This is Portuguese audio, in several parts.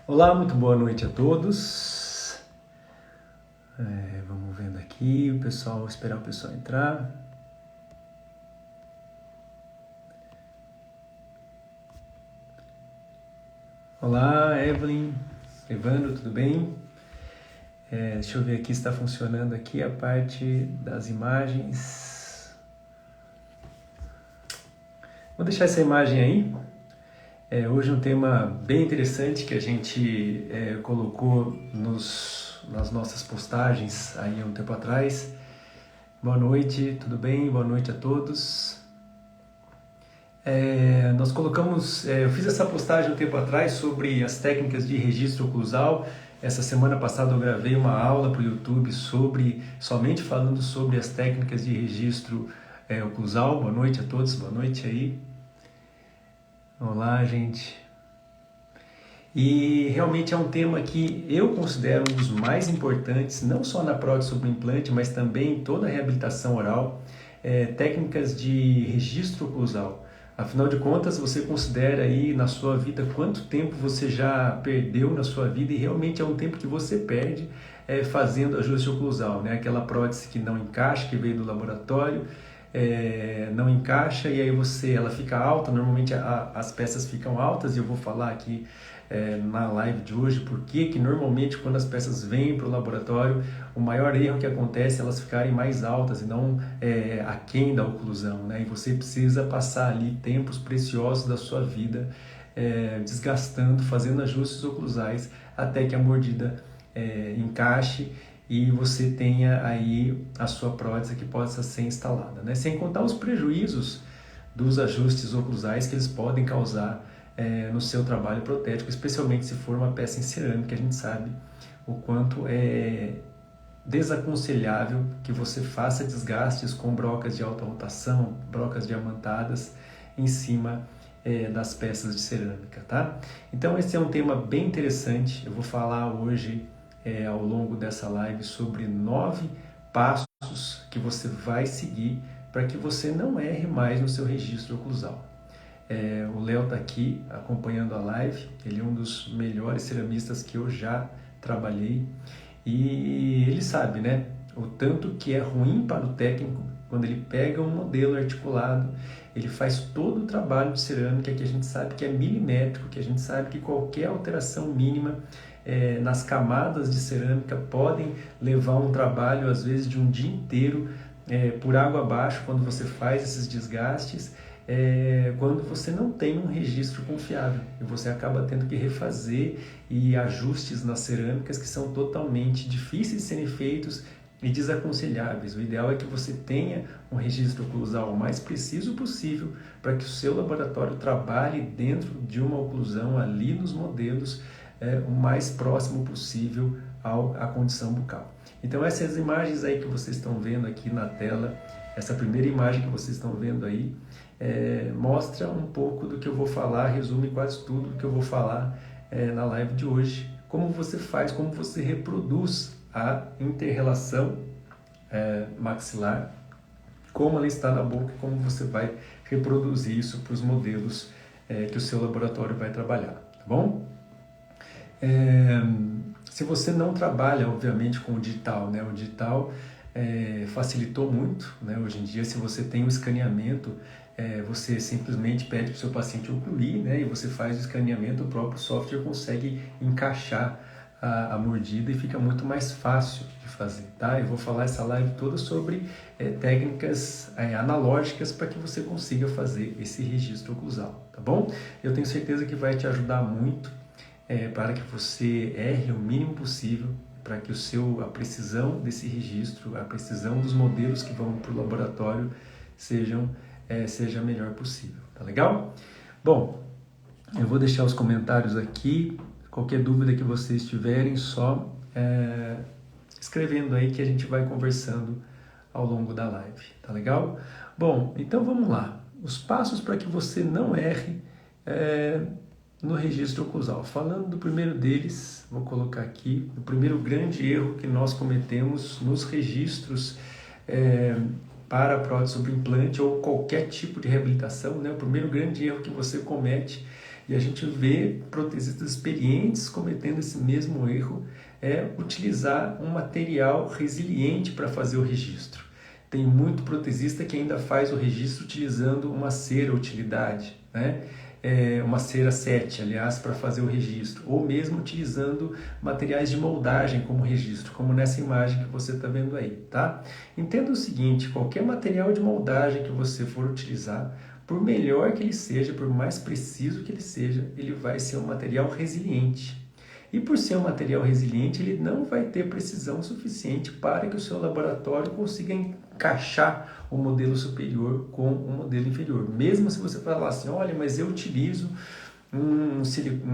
Olá, muito boa noite a todos. Vamos vendo aqui, esperar o pessoal entrar. Olá, Evelyn, Evandro, tudo bem? Deixa eu ver aqui se está funcionando aqui a parte das imagens. Vou deixar essa imagem aí. Hoje um tema bem interessante que a gente colocou nas nossas postagens aí há um tempo atrás. Boa noite, tudo bem? Boa noite a todos. Nós colocamos, eu fiz essa postagem um tempo atrás sobre as técnicas de registro oclusal. Essa semana passada eu gravei uma aula para o YouTube somente falando sobre as técnicas de registro oclusal. Boa noite a todos, boa noite aí. Olá, gente. E realmente é um tema que eu considero um dos mais importantes, não só na prótese sobre implante, mas também em toda a reabilitação oral, técnicas de registro oclusal. Afinal de contas, você considera aí na sua vida quanto tempo você já perdeu na sua vida, e realmente é um tempo que você perde fazendo ajuste oclusal, né? Aquela prótese que não encaixa, que veio do laboratório, não encaixa e aí ela fica alta. Normalmente as peças ficam altas, e eu vou falar aqui na live de hoje porque que normalmente quando as peças vêm para o laboratório, o maior erro que acontece é elas ficarem mais altas e não aquém da oclusão, né? E você precisa passar ali tempos preciosos da sua vida desgastando, fazendo ajustes oclusais até que a mordida encaixe e você tenha aí a sua prótese que possa ser instalada, né? Sem contar os prejuízos dos ajustes oclusais que eles podem causar no seu trabalho protético, especialmente se for uma peça em cerâmica. A gente sabe o quanto é desaconselhável que você faça desgastes com brocas de alta rotação, brocas diamantadas em cima das peças de cerâmica, tá? Então esse é um tema bem interessante. Eu vou falar hoje ao longo dessa live sobre 9 passos que você vai seguir para que você não erre mais no seu registro oclusal. O Léo está aqui acompanhando a live, ele é um dos melhores ceramistas que eu já trabalhei e ele sabe, né, o tanto que é ruim para o técnico quando ele pega um modelo articulado, ele faz todo o trabalho de cerâmica que a gente sabe que é milimétrico, que a gente sabe que qualquer alteração mínima nas camadas de cerâmica podem levar um trabalho às vezes de um dia inteiro por água abaixo quando você faz esses desgastes, quando você não tem um registro confiável e você acaba tendo que refazer e ajustes nas cerâmicas que são totalmente difíceis de serem feitos e desaconselháveis. O ideal é que você tenha um registro oclusal o mais preciso possível para que o seu laboratório trabalhe dentro de uma oclusão ali nos modelos o mais próximo possível à condição bucal. Então essas imagens aí que vocês estão vendo aqui na tela, essa primeira imagem que vocês estão vendo aí, mostra um pouco do que eu vou falar, resume quase tudo do que eu vou falar na live de hoje. Como você faz, como você reproduz a inter-relação maxilar, como ela está na boca e como você vai reproduzir isso para os modelos que o seu laboratório vai trabalhar, tá bom? Se você não trabalha, obviamente, com o digital, né? O digital facilitou muito, né? Hoje em dia, se você tem um escaneamento, você simplesmente pede para o seu paciente ocluir, né? E você faz o escaneamento, o próprio software consegue encaixar a mordida e fica muito mais fácil de fazer, tá? Eu vou falar essa live toda sobre técnicas analógicas para que você consiga fazer esse registro oclusal, tá bom? Eu tenho certeza que vai te ajudar muito para que você erre o mínimo possível, para que a precisão desse registro, a precisão dos modelos que vão para o laboratório seja a melhor possível, tá legal? Bom, eu vou deixar os comentários aqui, qualquer dúvida que vocês tiverem, só escrevendo aí que a gente vai conversando ao longo da live, tá legal? Bom, então vamos lá, os passos para que você não erre no registro oclusal. Falando do primeiro deles, vou colocar aqui, o primeiro grande erro que nós cometemos nos registros para prótese sobre implante ou qualquer tipo de reabilitação, né? O primeiro grande erro que você comete E a gente vê protesistas experientes cometendo esse mesmo erro, utilizar um material resiliente para fazer o registro. Tem muito protesista que ainda faz o registro utilizando uma cera utilidade, né? Uma cera 7, aliás, para fazer o registro, ou mesmo utilizando materiais de moldagem como registro, como nessa imagem que você está vendo aí, tá? Entenda o seguinte, qualquer material de moldagem que você for utilizar, por melhor que ele seja, por mais preciso que ele seja, ele vai ser um material resiliente. E por ser um material resiliente, ele não vai ter precisão suficiente para que o seu laboratório consiga encaixar o modelo superior com o modelo inferior. Mesmo se você falar assim, olha, mas eu utilizo um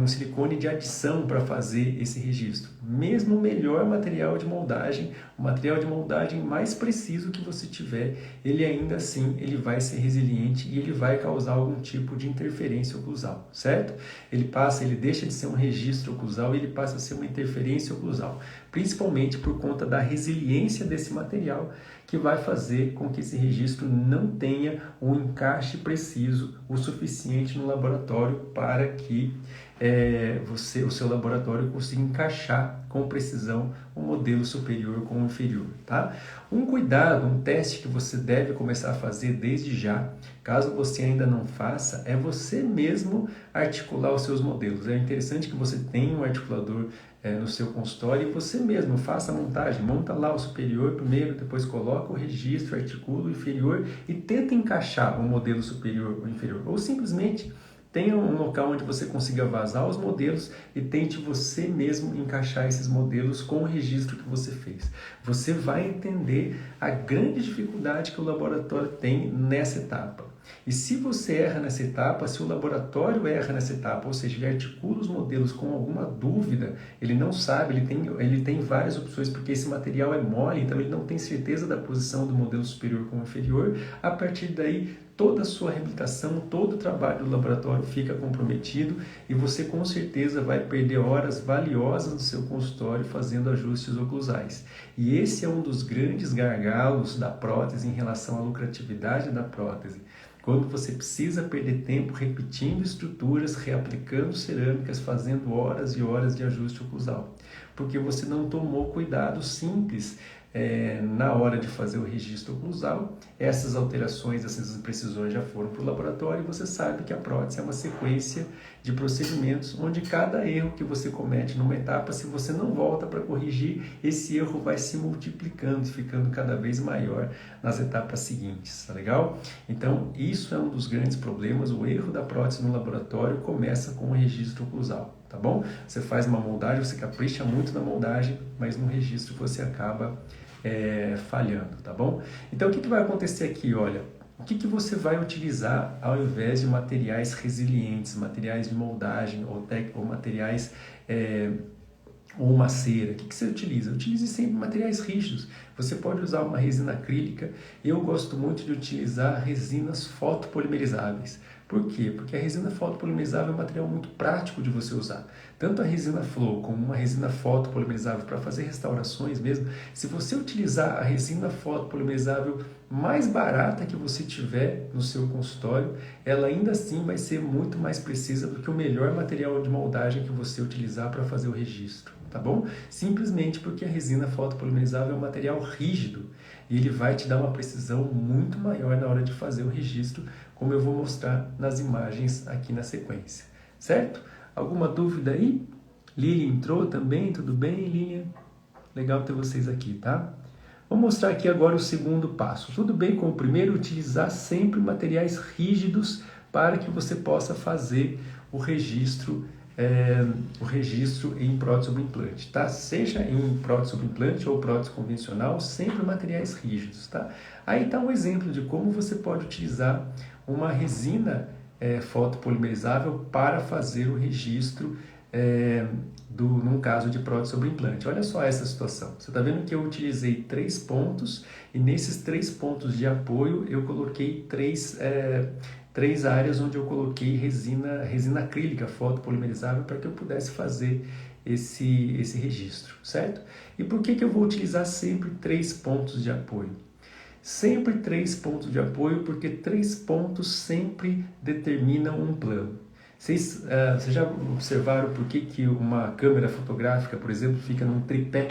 silicone de adição para fazer esse registro. Mesmo o melhor material de moldagem, o material de moldagem mais preciso que você tiver, ele ainda assim ele vai ser resiliente e ele vai causar algum tipo de interferência oclusal, certo? Ele deixa de ser um registro oclusal e ele passa a ser uma interferência oclusal, principalmente por conta da resiliência desse material, que vai fazer com que esse registro não tenha um encaixe preciso o suficiente no laboratório para que o seu laboratório consiga encaixar com precisão o modelo superior com o inferior, tá? Um cuidado, um teste que você deve começar a fazer desde já, caso você ainda não faça, é você mesmo articular os seus modelos. É interessante que você tenha um articulador no seu consultório e você mesmo faça a montagem, monta lá o superior primeiro, depois coloca o registro, articula o inferior e tenta encaixar o modelo superior ou inferior, ou simplesmente tenha um local onde você consiga vazar os modelos e tente você mesmo encaixar esses modelos com o registro que você fez. Você vai entender a grande dificuldade que o laboratório tem nessa etapa. E se você erra nessa etapa, se o laboratório erra nessa etapa, ou seja, ele articula os modelos com alguma dúvida, ele não sabe, ele tem várias opções, porque esse material é mole, então ele não tem certeza da posição do modelo superior com o inferior, a partir daí toda a sua reabilitação, todo o trabalho do laboratório fica comprometido e você com certeza vai perder horas valiosas no seu consultório fazendo ajustes oclusais. E esse é um dos grandes gargalos da prótese em relação à lucratividade da prótese. Quando você precisa perder tempo repetindo estruturas, reaplicando cerâmicas, fazendo horas e horas de ajuste oclusal. Porque você não tomou cuidado simples na hora de fazer o registro oclusal. Essas alterações, essas imprecisões já foram para o laboratório e você sabe que a prótese é uma sequência de procedimentos onde cada erro que você comete numa etapa, se você não volta para corrigir, esse erro vai se multiplicando e ficando cada vez maior nas etapas seguintes, tá legal? Então, isso é um dos grandes problemas, o erro da prótese no laboratório começa com o registro oclusal, tá bom? Você faz uma moldagem, você capricha muito na moldagem, mas no registro você acaba falhando, tá bom? Então, o que vai acontecer aqui, olha? O que você vai utilizar ao invés de materiais resilientes, materiais de moldagem ou materiais ou uma cera? O que você utiliza? Utilize sempre materiais rígidos. Você pode usar uma resina acrílica. Eu gosto muito de utilizar resinas fotopolimerizáveis. Por quê? Porque a resina fotopolimerizável é um material muito prático de você usar. Tanto a resina Flow como uma resina fotopolimerizável para fazer restaurações mesmo, se você utilizar a resina fotopolimerizável mais barata que você tiver no seu consultório, ela ainda assim vai ser muito mais precisa do que o melhor material de moldagem que você utilizar para fazer o registro, tá bom? Simplesmente porque a resina fotopolimerizável é um material rígido e ele vai te dar uma precisão muito maior na hora de fazer o registro, como eu vou mostrar nas imagens aqui na sequência, certo? Alguma dúvida aí? Lilian entrou também, tudo bem, Lilian? Legal ter vocês aqui, tá? Vou mostrar aqui agora o segundo passo. Tudo bem com o primeiro? Utilizar sempre materiais rígidos para que você possa fazer o registro em prótese sobre implante, tá? Seja em prótese sobre implante ou prótese convencional, sempre materiais rígidos, tá? Aí está um exemplo de como você pode utilizar uma resina fotopolimerizável para fazer o registro num caso de prótese sobre implante. Olha só essa situação. Você está vendo que eu utilizei 3 pontos e nesses 3 pontos de apoio eu coloquei três áreas onde eu coloquei resina acrílica fotopolimerizável para que eu pudesse fazer esse registro, certo? E por que eu vou utilizar sempre 3 pontos de apoio? Sempre 3 pontos de apoio, porque 3 pontos sempre determinam um plano. Vocês já observaram por que uma câmera fotográfica, por exemplo, fica num tripé?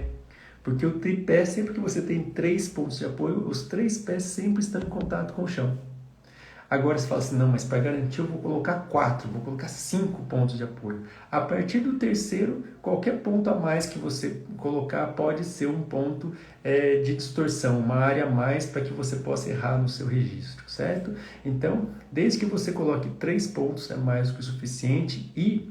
Porque o tripé, sempre que você tem 3 pontos de apoio, os 3 pés sempre estão em contato com o chão. Agora você fala assim, não, mas para garantir eu vou colocar 4, vou colocar 5 pontos de apoio. A partir do terceiro, qualquer ponto a mais que você colocar pode ser um ponto de distorção, uma área a mais para que você possa errar no seu registro, certo? Então, desde que você coloque 3 pontos é mais do que o suficiente e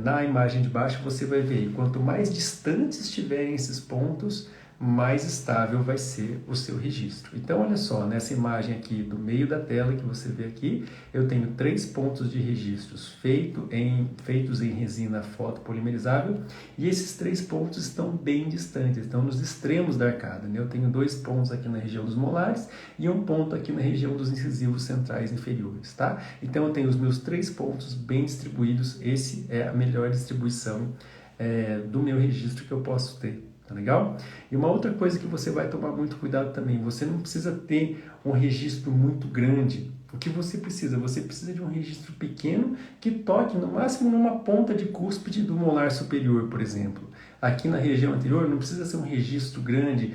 na imagem de baixo você vai ver, quanto mais distantes estiverem esses pontos, mais estável vai ser o seu registro. Então, olha só, nessa imagem aqui do meio da tela que você vê aqui, eu tenho 3 pontos de registros feitos em resina fotopolimerizável e esses 3 pontos estão bem distantes, estão nos extremos da arcada, né? Eu tenho 2 pontos aqui na região dos molares e um ponto aqui na região dos incisivos centrais inferiores, tá? Então, eu tenho os meus 3 pontos bem distribuídos, esse é a melhor distribuição do meu registro que eu posso ter. Tá legal? E uma outra coisa que você vai tomar muito cuidado também, você não precisa ter um registro muito grande. O que você precisa? Você precisa de um registro pequeno que toque no máximo numa ponta de cúspide do molar superior, por exemplo. Aqui na região anterior não precisa ser um registro grande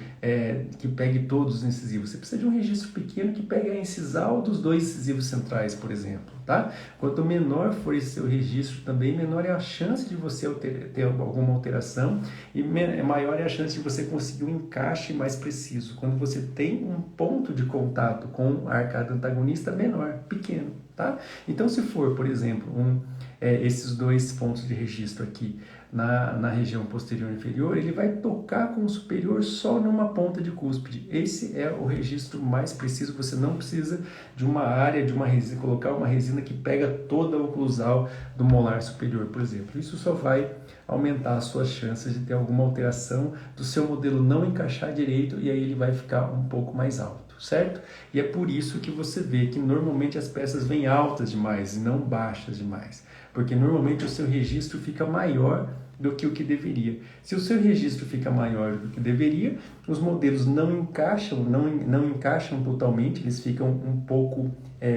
que pegue todos os incisivos. Você precisa de um registro pequeno que pegue a incisal dos 2 incisivos centrais, por exemplo. Tá? Quanto menor for esse seu registro também, menor é a chance de você ter alguma alteração e maior é a chance de você conseguir um encaixe mais preciso. Quando você tem um ponto de contato com a arcada antagonista menor, pequeno. Tá? Então, se for, por exemplo, esses 2 pontos de registro aqui na região posterior inferior, ele vai tocar com o superior só numa ponta de cúspide. Esse é o registro mais preciso, você não precisa de uma área, de uma resina, colocar uma resina que pega toda a oclusal do molar superior, por exemplo. Isso só vai aumentar as suas chances de ter alguma alteração do seu modelo não encaixar direito e aí ele vai ficar um pouco mais alto, certo? E é por isso que você vê que normalmente as peças vêm altas demais e não baixas demais, porque normalmente o seu registro fica maior do que o que deveria. Se o seu registro fica maior do que deveria, os modelos não encaixam totalmente, eles ficam um pouco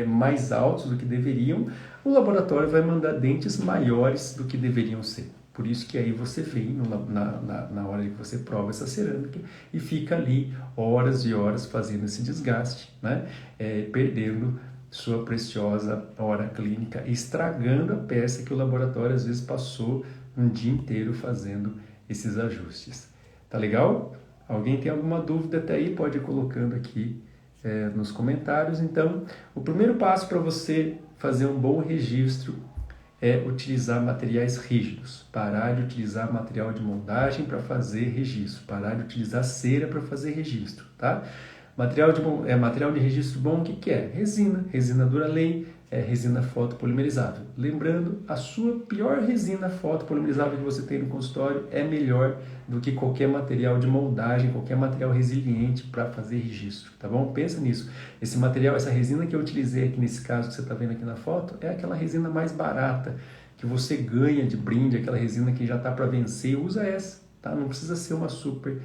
mais altos do que deveriam, o laboratório vai mandar dentes maiores do que deveriam ser. Por isso que aí você vem na hora que você prova essa cerâmica e fica ali horas e horas fazendo esse desgaste, né? Perdendo sua preciosa hora clínica, estragando a peça que o laboratório às vezes passou um dia inteiro fazendo esses ajustes. Tá legal? Alguém tem alguma dúvida até aí? Pode ir colocando aqui nos comentários. Então, o primeiro passo para você fazer um bom registro é utilizar materiais rígidos, parar de utilizar material de moldagem para fazer registro, parar de utilizar cera para fazer registro, tá? Material de registro bom, o que é? Resina Duralane, resina fotopolimerizável. Lembrando, a sua pior resina fotopolimerizável que você tem no consultório é melhor do que qualquer material de moldagem, qualquer material resiliente para fazer registro, tá bom? Pensa nisso. Esse material, essa resina que eu utilizei aqui nesse caso que você está vendo aqui na foto, é aquela resina mais barata que você ganha de brinde, aquela resina que já está para vencer, usa essa, tá? Não precisa ser uma super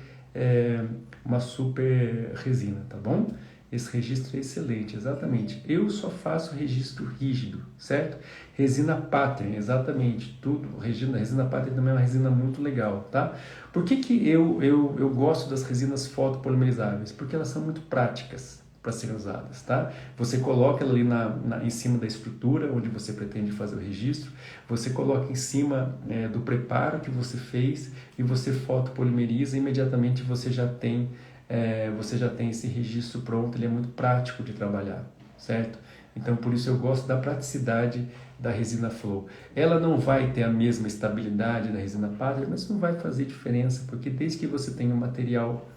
resina, tá bom? Esse registro é excelente, exatamente. Eu só faço registro rígido, certo? Resina Pattern, exatamente, tudo. Resina Pattern também é uma resina muito legal, tá? Por que eu gosto das resinas fotopolimerizáveis? Porque elas são muito práticas para serem usadas, tá? Você coloca ela ali em cima da estrutura onde você pretende fazer o registro, você coloca em cima do preparo que você fez e você fotopolimeriza e imediatamente você já tem esse registro pronto, ele é muito prático de trabalhar, certo? Então, por isso eu gosto da praticidade da resina Flow. Ela não vai ter a mesma estabilidade da resina Pattern, mas isso não vai fazer diferença, porque desde que você tenha um material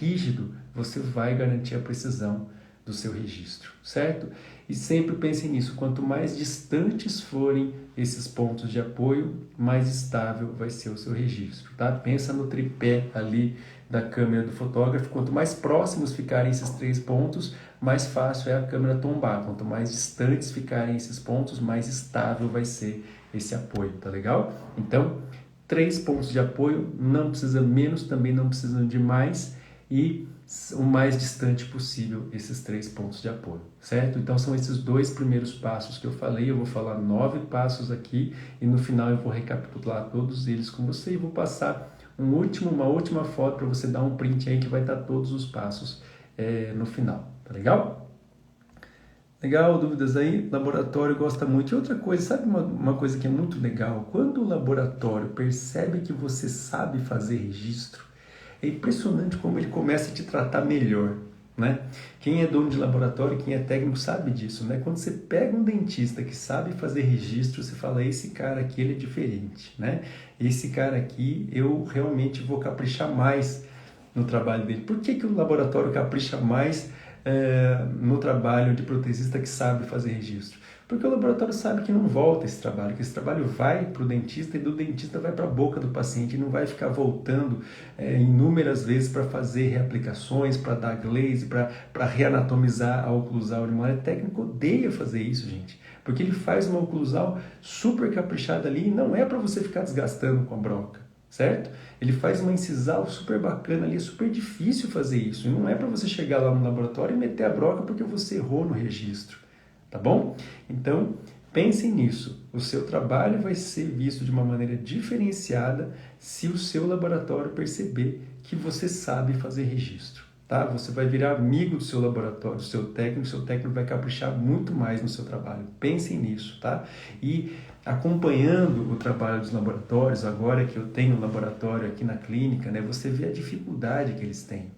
rígido, você vai garantir a precisão do seu registro, certo? E sempre pense nisso, quanto mais distantes forem esses pontos de apoio, mais estável vai ser o seu registro, tá? Pensa no tripé ali da câmera do fotógrafo, quanto mais próximos ficarem esses 3 pontos, mais fácil é a câmera tombar, quanto mais distantes ficarem esses pontos, mais estável vai ser esse apoio, tá legal? Então, 3 pontos de apoio, não precisa menos, também não precisa de mais, e o mais distante possível esses 3 pontos de apoio, certo? Então são esses 2 primeiros passos que eu falei, eu vou falar 9 passos aqui e no final eu vou recapitular todos eles com você e vou passar uma última foto para você dar um print aí que vai estar todos os passos no final, tá legal? Legal, dúvidas aí? Laboratório gosta muito. E outra coisa, sabe uma coisa que é muito legal? Quando o laboratório percebe que você sabe fazer registro, é impressionante como ele começa a te tratar melhor, né? Quem é dono de laboratório, quem é técnico sabe disso, né? Quando você pega um dentista que sabe fazer registro, você fala, esse cara aqui ele é diferente, né? Esse cara aqui eu realmente vou caprichar mais no trabalho dele. Por que o laboratório capricha mais no trabalho de protesista que sabe fazer registro? Porque o laboratório sabe que não volta esse trabalho, que esse trabalho vai para o dentista e do dentista vai para a boca do paciente e não vai ficar voltando inúmeras vezes para fazer reaplicações, para dar glaze, para reanatomizar a oclusal. O técnico odeia fazer isso, gente, porque ele faz uma oclusal super caprichada ali e não é para você ficar desgastando com a broca, certo? Ele faz uma incisal super bacana ali, é super difícil fazer isso. E não é para você chegar lá no laboratório e meter a broca porque você errou no registro, tá bom? Então, pensem nisso. O seu trabalho vai ser visto de uma maneira diferenciada se o seu laboratório perceber que você sabe fazer registro, tá? Você vai virar amigo do seu laboratório, do seu técnico vai caprichar muito mais no seu trabalho. Pensem nisso, tá? E acompanhando o trabalho dos laboratórios, agora que eu tenho um laboratório aqui na clínica, né, você vê a dificuldade que eles têm.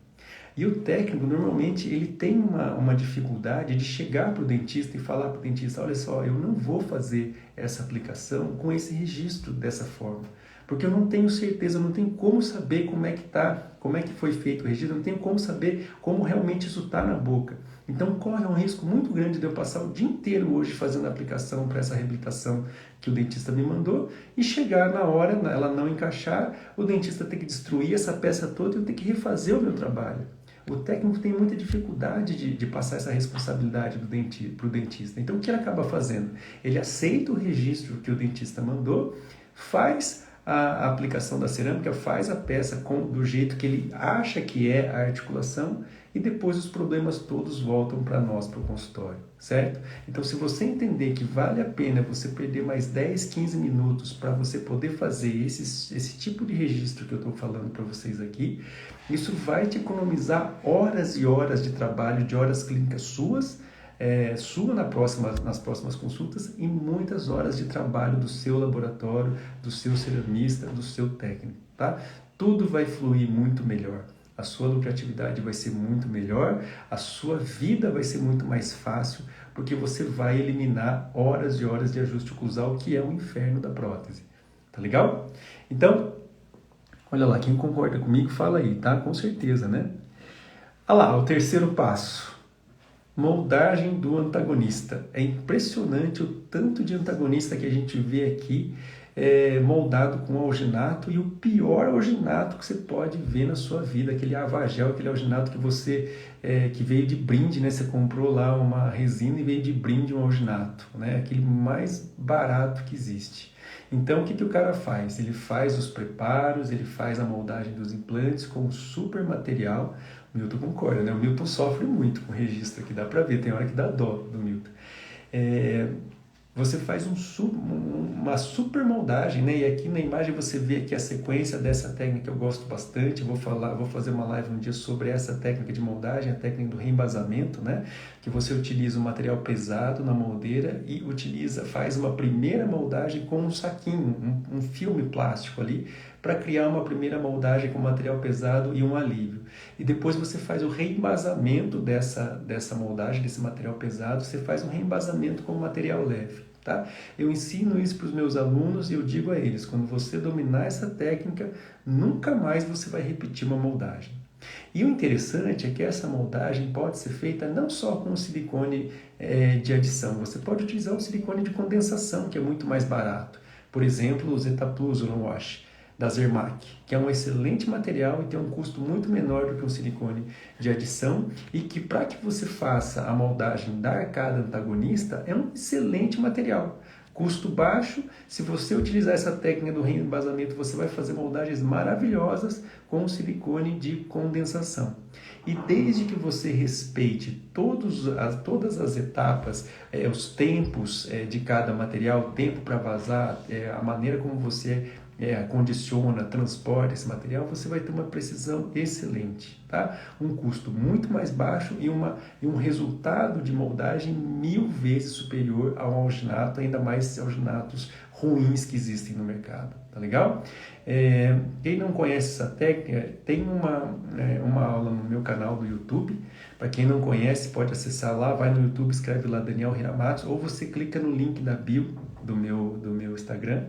E o técnico, normalmente, ele tem uma dificuldade de chegar para o dentista e falar para o dentista, olha só, eu não vou fazer essa aplicação com esse registro dessa forma, porque eu não tenho certeza, eu não tenho como saber como é que tá, como é que foi feito o registro, eu não tenho como saber como realmente isso está na boca. Então corre um risco muito grande de eu passar o dia inteiro hoje fazendo a aplicação para essa reabilitação que o dentista me mandou e chegar na hora, ela não encaixar, o dentista ter que destruir essa peça toda e eu ter que refazer o meu trabalho. O técnico tem muita dificuldade de passar essa responsabilidade para o dentista. Então o que ele acaba fazendo? Ele aceita o registro que o dentista mandou, faz a aplicação da cerâmica, faz a peça do jeito que ele acha que é a articulação e depois os problemas todos voltam para nós, para o consultório, certo? Então, se você entender que vale a pena você perder mais 10, 15 minutos para você poder fazer esse tipo de registro que eu estou falando para vocês aqui, isso vai te economizar horas e horas de trabalho, de horas clínicas suas, nas próximas consultas e muitas horas de trabalho do seu laboratório, do seu ceramista, do seu técnico, tá? Tudo vai fluir muito melhor. A sua lucratividade vai ser muito melhor, a sua vida vai ser muito mais fácil, porque você vai eliminar horas e horas de ajuste oclusal, que é o inferno da prótese. Tá legal? Então, olha lá, quem concorda comigo, fala aí, tá? Com certeza, né? Olha lá, o terceiro passo. Moldagem do antagonista. É impressionante o tanto de antagonista que a gente vê aqui moldado com alginato e o pior alginato que você pode ver na sua vida, aquele avagel, aquele alginato que você que veio de brinde, né? Você comprou lá uma resina e veio de brinde um alginato, né? Aquele mais barato que existe. Então, o que o cara faz? Ele faz os preparos, ele faz a moldagem dos implantes com um super material. O Milton concorda, né? O Milton sofre muito com o registro aqui, dá pra ver, tem hora que dá dó do Milton. Você faz uma super moldagem, né? E aqui na imagem você vê aqui a sequência dessa técnica, eu gosto bastante. Vou fazer uma live um dia sobre essa técnica de moldagem, a técnica do reembasamento, né? Que você utiliza um material pesado na moldeira e faz uma primeira moldagem com um saquinho, um filme plástico ali, para criar uma primeira moldagem com material pesado e um alívio. E depois você faz o reembasamento dessa moldagem, desse material pesado, você faz um reembasamento com material leve. Tá? Eu ensino isso para os meus alunos e eu digo a eles, quando você dominar essa técnica, nunca mais você vai repetir uma moldagem. E o interessante é que essa moldagem pode ser feita não só com silicone de adição, você pode utilizar o silicone de condensação, que é muito mais barato. Por exemplo, o Zetaplusion Wash da Zermatt, que é um excelente material e tem um custo muito menor do que um silicone de adição e que, para que você faça a moldagem da arcada antagonista, é um excelente material. Custo baixo, se você utilizar essa técnica do reembasamento, você vai fazer moldagens maravilhosas com silicone de condensação. E desde que você respeite todas as etapas, os tempos de cada material, o tempo para vazar, a maneira como você condiciona, transporta esse material, você vai ter uma precisão excelente, tá? Um custo muito mais baixo e um resultado de moldagem 1000 vezes superior ao alginato, ainda mais alginatos ruins que existem no mercado, tá legal? Quem não conhece essa técnica, tem uma aula no meu canal do YouTube. Para quem não conhece, pode acessar lá, vai no YouTube, escreve lá Daniel Hiramatos, ou você clica no link da bio do meu Instagram.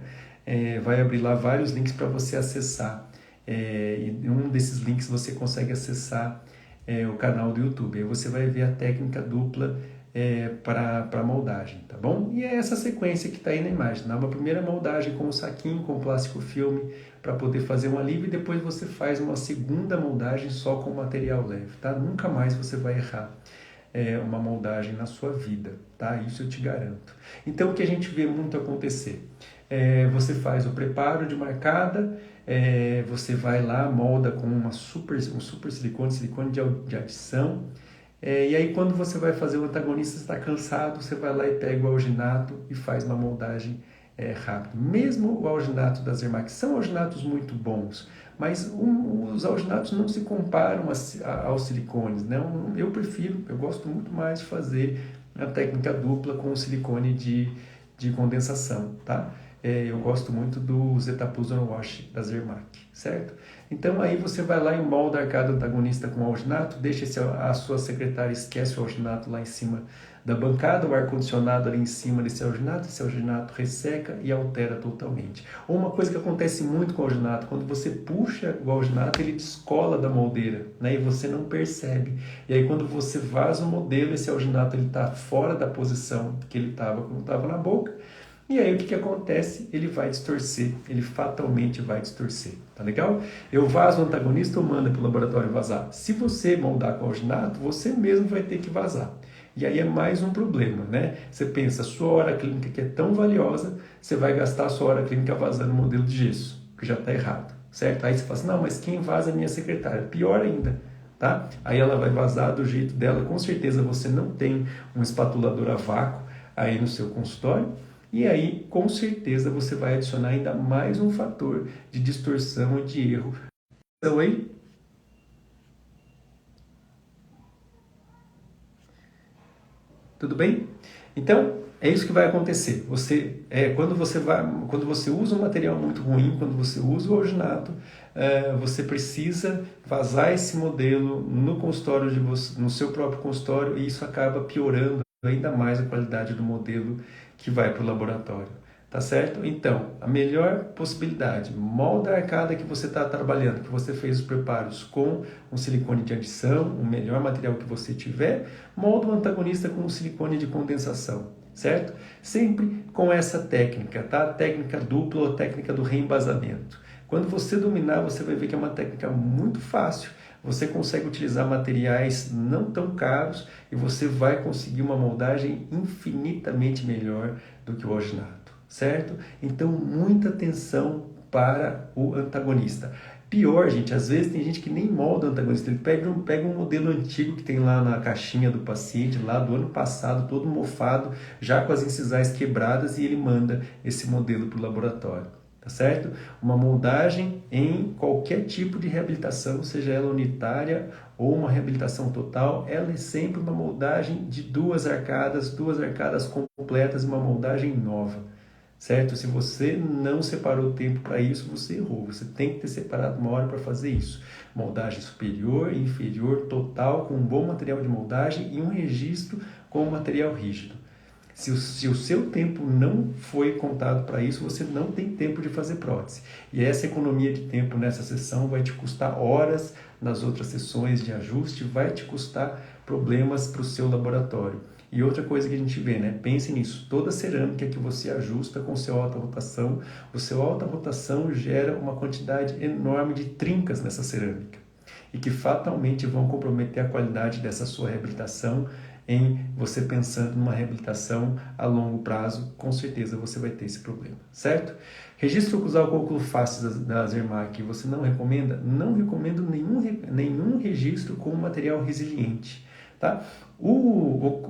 Vai abrir lá vários links para você acessar. E um desses links você consegue acessar o canal do YouTube. Aí você vai ver a técnica dupla para moldagem, tá bom? E é essa sequência que está aí na imagem. Dá uma primeira moldagem com o saquinho, com plástico filme, para poder fazer um alívio, e depois você faz uma segunda moldagem só com material leve, tá? Nunca mais você vai errar uma moldagem na sua vida, tá? Isso eu te garanto. Então, o que a gente vê muito acontecer? Você faz o preparo de marcada, você vai lá, molda com um super silicone de adição, e aí quando você vai fazer o antagonista, você está cansado, você vai lá e pega o alginato e faz uma moldagem rápida. Mesmo o alginato da Zermatt, são alginatos muito bons, mas os alginatos não se comparam aos silicones, né? Eu gosto muito mais de fazer a técnica dupla com o silicone de condensação, tá? Eu gosto muito do Zetapus On Wash da Zermatt, certo? Então aí você vai lá e molda a arcada antagonista com alginato, deixa a sua secretária, esquece o alginato lá em cima da bancada, o ar-condicionado ali em cima esse alginato resseca e altera totalmente. Ou uma coisa que acontece muito com o alginato, quando você puxa o alginato, ele descola da moldeira, né? E você não percebe. E aí quando você vaza o modelo, esse alginato está fora da posição que ele estava quando estava na boca. E aí o que acontece? Ele vai distorcer, ele fatalmente vai distorcer, tá legal? Eu vazo o antagonista ou manda para o laboratório vazar? Se você moldar com alginato, você mesmo vai ter que vazar. E aí é mais um problema, né? Você pensa, sua hora clínica que é tão valiosa, você vai gastar a sua hora clínica vazando modelo de gesso, que já está errado, certo? Aí você fala assim, não, mas quem vaza é a minha secretária? Pior ainda, tá? Aí ela vai vazar do jeito dela, com certeza você não tem um espatulador a vácuo aí no seu consultório, e aí, com certeza, você vai adicionar ainda mais um fator de distorção e de erro. Então, aí, tudo bem? Então, é isso que vai acontecer. Quando você usa um material muito ruim, quando você usa o alginato, você precisa vazar esse modelo no consultório no seu próprio consultório, e isso acaba piorando ainda mais a qualidade do modelo que vai para o laboratório, tá certo? Então, a melhor possibilidade, molda a arcada que você está trabalhando, que você fez os preparos com um silicone de adição, o melhor material que você tiver, molda o antagonista com um silicone de condensação, certo? Sempre com essa técnica, tá? Técnica dupla ou técnica do reembasamento. Quando você dominar, você vai ver que é uma técnica muito fácil. Você consegue utilizar materiais não tão caros e você vai conseguir uma moldagem infinitamente melhor do que o alginato, certo? Então, muita atenção para o antagonista. Pior, gente, às vezes tem gente que nem molda o antagonista, ele pega um modelo antigo que tem lá na caixinha do paciente, lá do ano passado, todo mofado, já com as incisais quebradas, e ele manda esse modelo para o laboratório. Tá certo? Uma moldagem em qualquer tipo de reabilitação, seja ela unitária ou uma reabilitação total, ela é sempre uma moldagem de duas arcadas completas, uma moldagem nova, certo? Se você não separou tempo para isso, você errou. Você tem que ter separado uma hora para fazer isso. Moldagem superior e inferior total, com um bom material de moldagem e um registro com material rígido. Se o seu tempo não foi contado para isso, você não tem tempo de fazer prótese. E essa economia de tempo nessa sessão vai te custar horas nas outras sessões de ajuste, vai te custar problemas para o seu laboratório. E outra coisa que a gente vê, né? Pense nisso, toda cerâmica que você ajusta com seu alta rotação, o seu alta rotação gera uma quantidade enorme de trincas nessa cerâmica e que fatalmente vão comprometer a qualidade dessa sua reabilitação em você pensando numa reabilitação a longo prazo, com certeza você vai ter esse problema, certo? Registro oclusal com oculoface da Zermatt, você não recomenda? Não recomendo nenhum registro com material resiliente, tá? O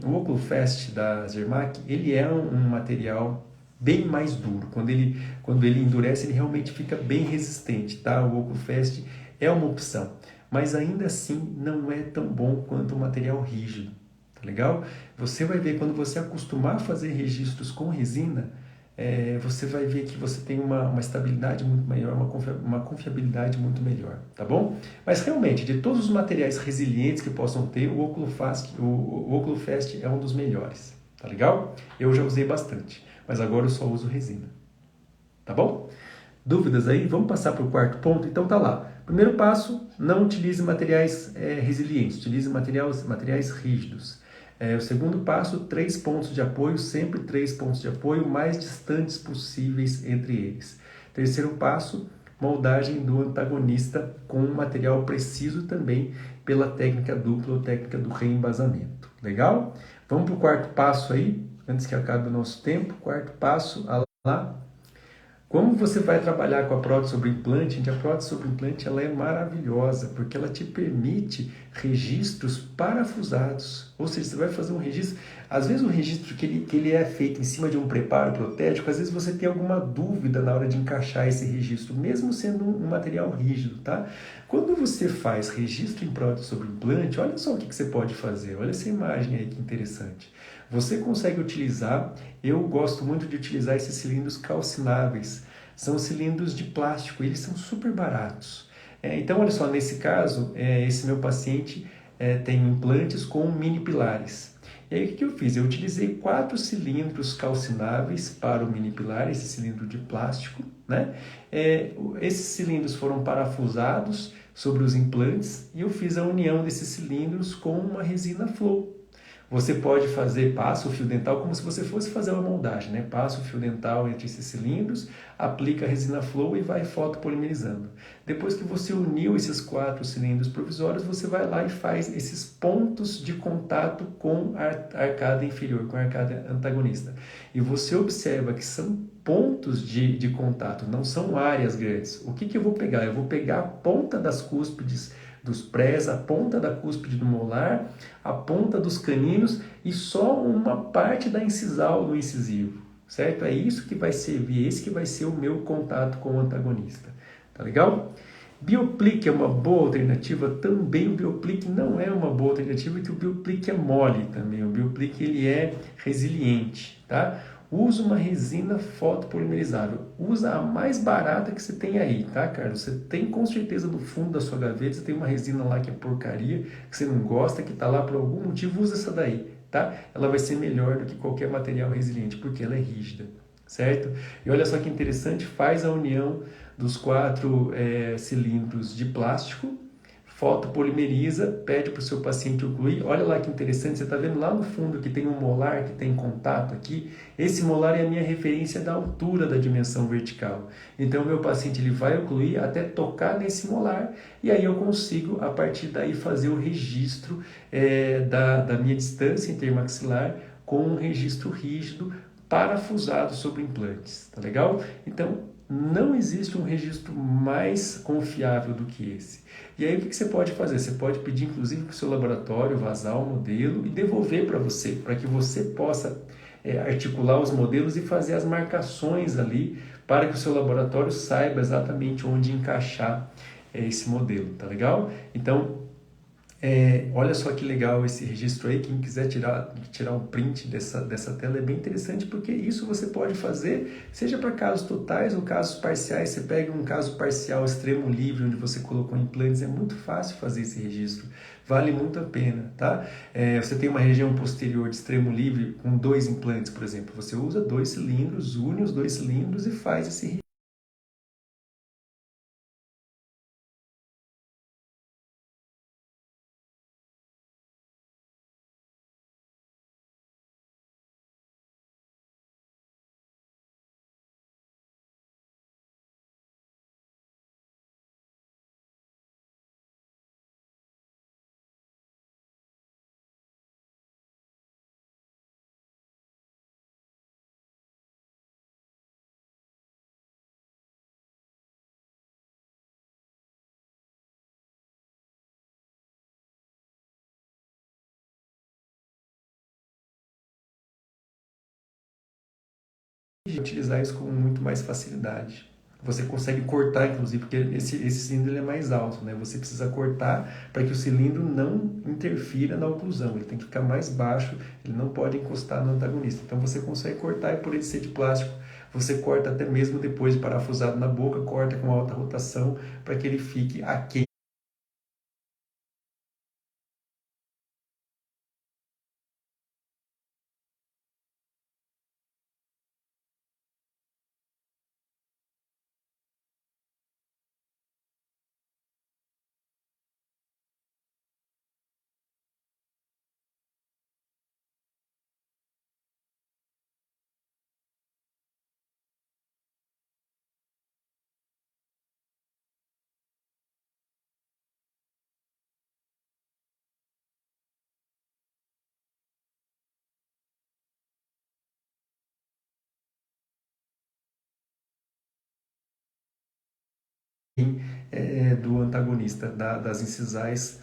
Oculofast da Zermatt, ele é um material bem mais duro. Quando ele endurece, ele realmente fica bem resistente, tá? O Oculofast é uma opção, mas ainda assim não é tão bom quanto o material rígido, tá legal? Você vai ver, quando você acostumar a fazer registros com resina, você vai ver que você tem uma estabilidade muito maior, uma confiabilidade muito melhor, tá bom? Mas realmente, de todos os materiais resilientes que possam ter, o Oculofast é um dos melhores, tá legal? Eu já usei bastante, mas agora eu só uso resina, tá bom? Dúvidas aí? Vamos passar para o quarto ponto? Então tá lá. Primeiro passo, não utilize materiais resilientes, utilize materiais rígidos. O segundo passo, 3 pontos de apoio, sempre 3 pontos de apoio, mais distantes possíveis entre eles. Terceiro passo, moldagem do antagonista com um material preciso também pela técnica dupla ou técnica do reembasamento. Legal? Vamos para o quarto passo aí, antes que acabe o nosso tempo. Quarto passo, lá. Como você vai trabalhar com a prótese sobre implante? A prótese sobre implante ela é maravilhosa, porque ela te permite registros parafusados. Ou seja, você vai fazer um registro, às vezes um registro que ele é feito em cima de um preparo protético, às vezes você tem alguma dúvida na hora de encaixar esse registro, mesmo sendo um material rígido, tá? Quando você faz registro em prótese sobre implante, olha só o que você pode fazer, olha essa imagem aí que interessante. Você consegue utilizar, eu gosto muito de utilizar esses cilindros calcináveis. São cilindros de plástico, eles são super baratos. Então, olha só, nesse caso, esse meu paciente tem implantes com mini pilares. E aí, o que eu fiz? Eu utilizei 4 cilindros calcináveis para o mini pilar, esse cilindro de plástico, né? Esses cilindros foram parafusados sobre os implantes e eu fiz a união desses cilindros com uma resina flow. Você pode passa o fio dental como se você fosse fazer uma moldagem, né? Passa o fio dental entre esses cilindros, aplica a resina flow e vai fotopolimerizando. Depois que você uniu esses 4 cilindros provisórios, você vai lá e faz esses pontos de contato com a arcada inferior, com a arcada antagonista. E você observa que são pontos de contato, não são áreas grandes. O que eu vou pegar? Eu vou pegar a ponta das cúspides dos prés, a ponta da cúspide do molar, a ponta dos caninos e só uma parte da incisal do incisivo, certo? É isso que vai servir, esse que vai ser o meu contato com o antagonista, tá legal? Bioplique é uma boa alternativa? Também o Bioplique não é uma boa alternativa, porque o Bioplique é mole também, o Bioplique ele é resiliente, tá? Usa uma resina fotopolimerizável. Usa a mais barata que você tem aí, tá, Carlos? Você tem com certeza no fundo da sua gaveta, você tem uma resina lá que é porcaria, que você não gosta, que está lá por algum motivo, usa essa daí, tá? Ela vai ser melhor do que qualquer material resiliente, porque ela é rígida, certo? E olha só que interessante, faz a união dos 4 cilindros de plástico, fotopolimeriza, pede para o seu paciente ocluir. Olha lá que interessante, você está vendo lá no fundo que tem um molar que tem contato aqui. Esse molar é a minha referência da altura da dimensão vertical. Então, o meu paciente ele vai ocluir até tocar nesse molar e aí eu consigo, a partir daí, fazer o registro da minha distância intermaxilar com um registro rígido parafusado sobre implantes. Tá legal? Então, não existe um registro mais confiável do que esse. E aí o que você pode fazer? Você pode pedir inclusive para o seu laboratório vazar o modelo e devolver para você, para que você possa articular os modelos e fazer as marcações ali para que o seu laboratório saiba exatamente onde encaixar esse modelo, tá legal? Então, olha só que legal esse registro aí, quem quiser tirar um print dessa tela é bem interessante, porque isso você pode fazer, seja para casos totais ou casos parciais. Você pega um caso parcial extremo livre, onde você colocou implantes, é muito fácil fazer esse registro, vale muito a pena, tá? Você tem uma região posterior de extremo livre com 2 implantes, por exemplo, você usa 2 cilindros, une os 2 cilindros e faz esse registro. utilizar isso com muito mais facilidade. Você consegue cortar, inclusive, porque esse cilindro ele é mais alto, né? Você precisa cortar para que o cilindro não interfira na oclusão. Ele tem que ficar mais baixo, ele não pode encostar no antagonista. Então você consegue cortar e por ele ser de plástico, você corta até mesmo depois de parafusado na boca, corta com alta rotação para que ele fique aquém. Do antagonista, das incisais,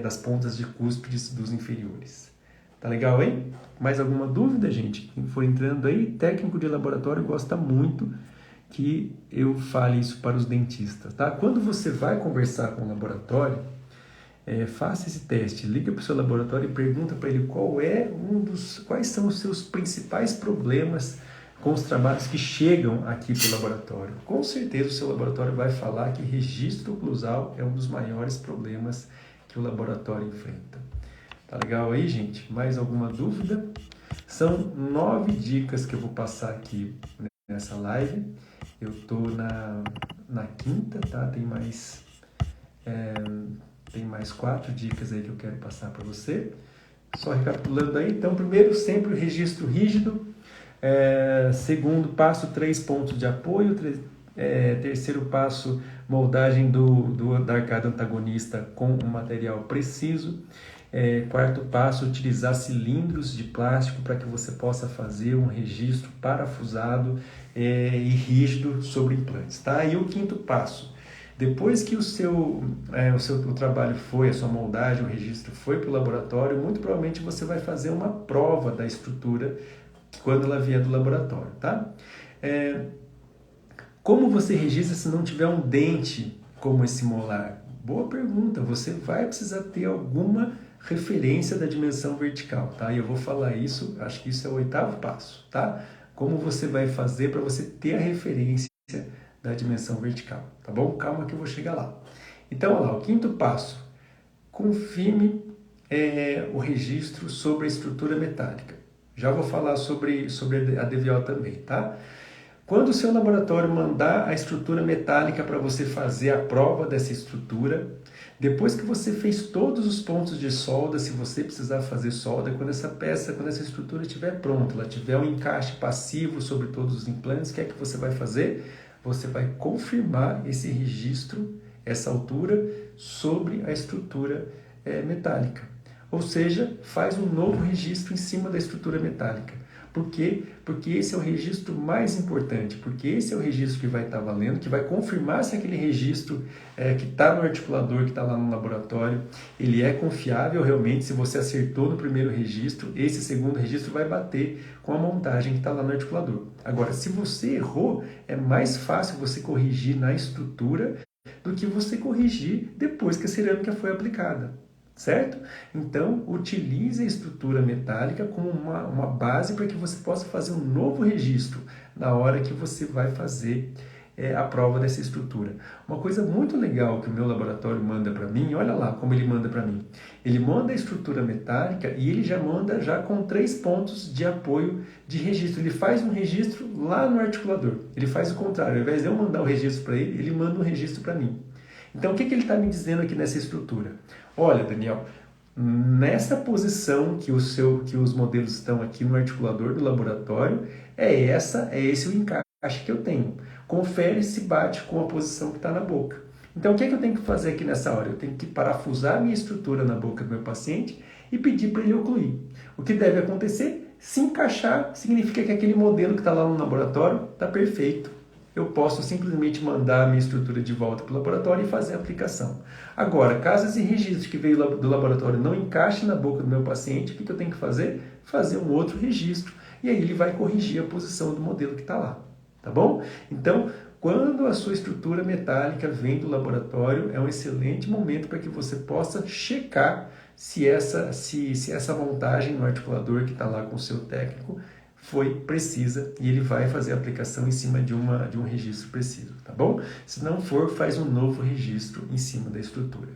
das pontas de cúspides dos inferiores. Tá legal, hein? Mais alguma dúvida, gente? Quem for entrando aí, técnico de laboratório gosta muito que eu fale isso para os dentistas, tá? Quando você vai conversar com o laboratório, faça esse teste, liga para o seu laboratório e pergunta para ele quais são os seus principais problemas com os trabalhos que chegam aqui para o laboratório. Com certeza o seu laboratório vai falar que registro oclusal é um dos maiores problemas que o laboratório enfrenta. Tá legal aí, gente? Mais alguma dúvida? São 9 dicas que eu vou passar aqui nessa live. Eu tô na quinta, tá? Tem mais 4 dicas aí que eu quero passar para você. Só recapitulando aí. Então, primeiro, sempre o registro rígido. Segundo passo, 3 pontos de apoio. Terceiro passo, moldagem da arcada antagonista com um material preciso. Quarto passo, utilizar cilindros de plástico para que você possa fazer um registro parafusado e rígido sobre implantes. Tá? E o quinto passo, depois que o trabalho foi, a sua moldagem, o registro foi para o laboratório, muito provavelmente você vai fazer uma prova da estrutura quando ela vier do laboratório. Tá? Como você registra se não tiver um dente como esse molar? Boa pergunta, você vai precisar ter alguma referência da dimensão vertical, tá? E eu vou falar isso, acho que isso é o 8º passo, tá? Como você vai fazer para você ter a referência da dimensão vertical, tá bom? Calma que eu vou chegar lá. Então, olha lá, o 5º passo, confirme o registro sobre a estrutura metálica. Já vou falar sobre a DVO também, tá? Quando o seu laboratório mandar a estrutura metálica para você fazer a prova dessa estrutura, depois que você fez todos os pontos de solda, se você precisar fazer solda, quando essa estrutura estiver pronta, ela tiver um encaixe passivo sobre todos os implantes, o que é que você vai fazer? Você vai confirmar esse registro, essa altura, sobre a estrutura metálica. Ou seja, faz um novo registro em cima da estrutura metálica. Por quê? Porque esse é o registro mais importante, porque esse é o registro que vai estar valendo, que vai confirmar se aquele registro que está no articulador, que está lá no laboratório, ele é confiável realmente. Se você acertou no primeiro registro, esse segundo registro vai bater com a montagem que está lá no articulador. Agora, se você errou, é mais fácil você corrigir na estrutura do que você corrigir depois que a cerâmica foi aplicada. Certo? Então, utilize a estrutura metálica como uma base para que você possa fazer um novo registro na hora que você vai fazer a prova dessa estrutura. Uma coisa muito legal que o meu laboratório manda para mim, olha lá como ele manda para mim. Ele manda a estrutura metálica e ele já manda com 3 pontos de apoio de registro. Ele faz um registro lá no articulador. Ele faz o contrário. Ao invés de eu mandar o registro para ele, ele manda um registro para mim. Então, o que ele está me dizendo aqui nessa estrutura? Olha, Daniel, nessa posição que os modelos estão aqui no articulador do laboratório, esse o encaixe que eu tenho. Confere se bate com a posição que está na boca. Então, o que eu tenho que fazer aqui nessa hora? Eu tenho que parafusar a minha estrutura na boca do meu paciente e pedir para ele ocluir. O que deve acontecer? Se encaixar, significa que aquele modelo que está lá no laboratório está perfeito. Eu posso simplesmente mandar a minha estrutura de volta para o laboratório e fazer a aplicação. Agora, caso esse registro que veio do laboratório não encaixe na boca do meu paciente, o que eu tenho que fazer? Fazer um outro registro. e aí ele vai corrigir a posição do modelo que está lá, tá bom? Então, quando a sua estrutura metálica vem do laboratório, é um excelente momento para que você possa checar se essa montagem no articulador que está lá com o seu técnico foi precisa e ele vai fazer a aplicação em cima de um registro preciso, tá bom? Se não for, faz um novo registro em cima da estrutura.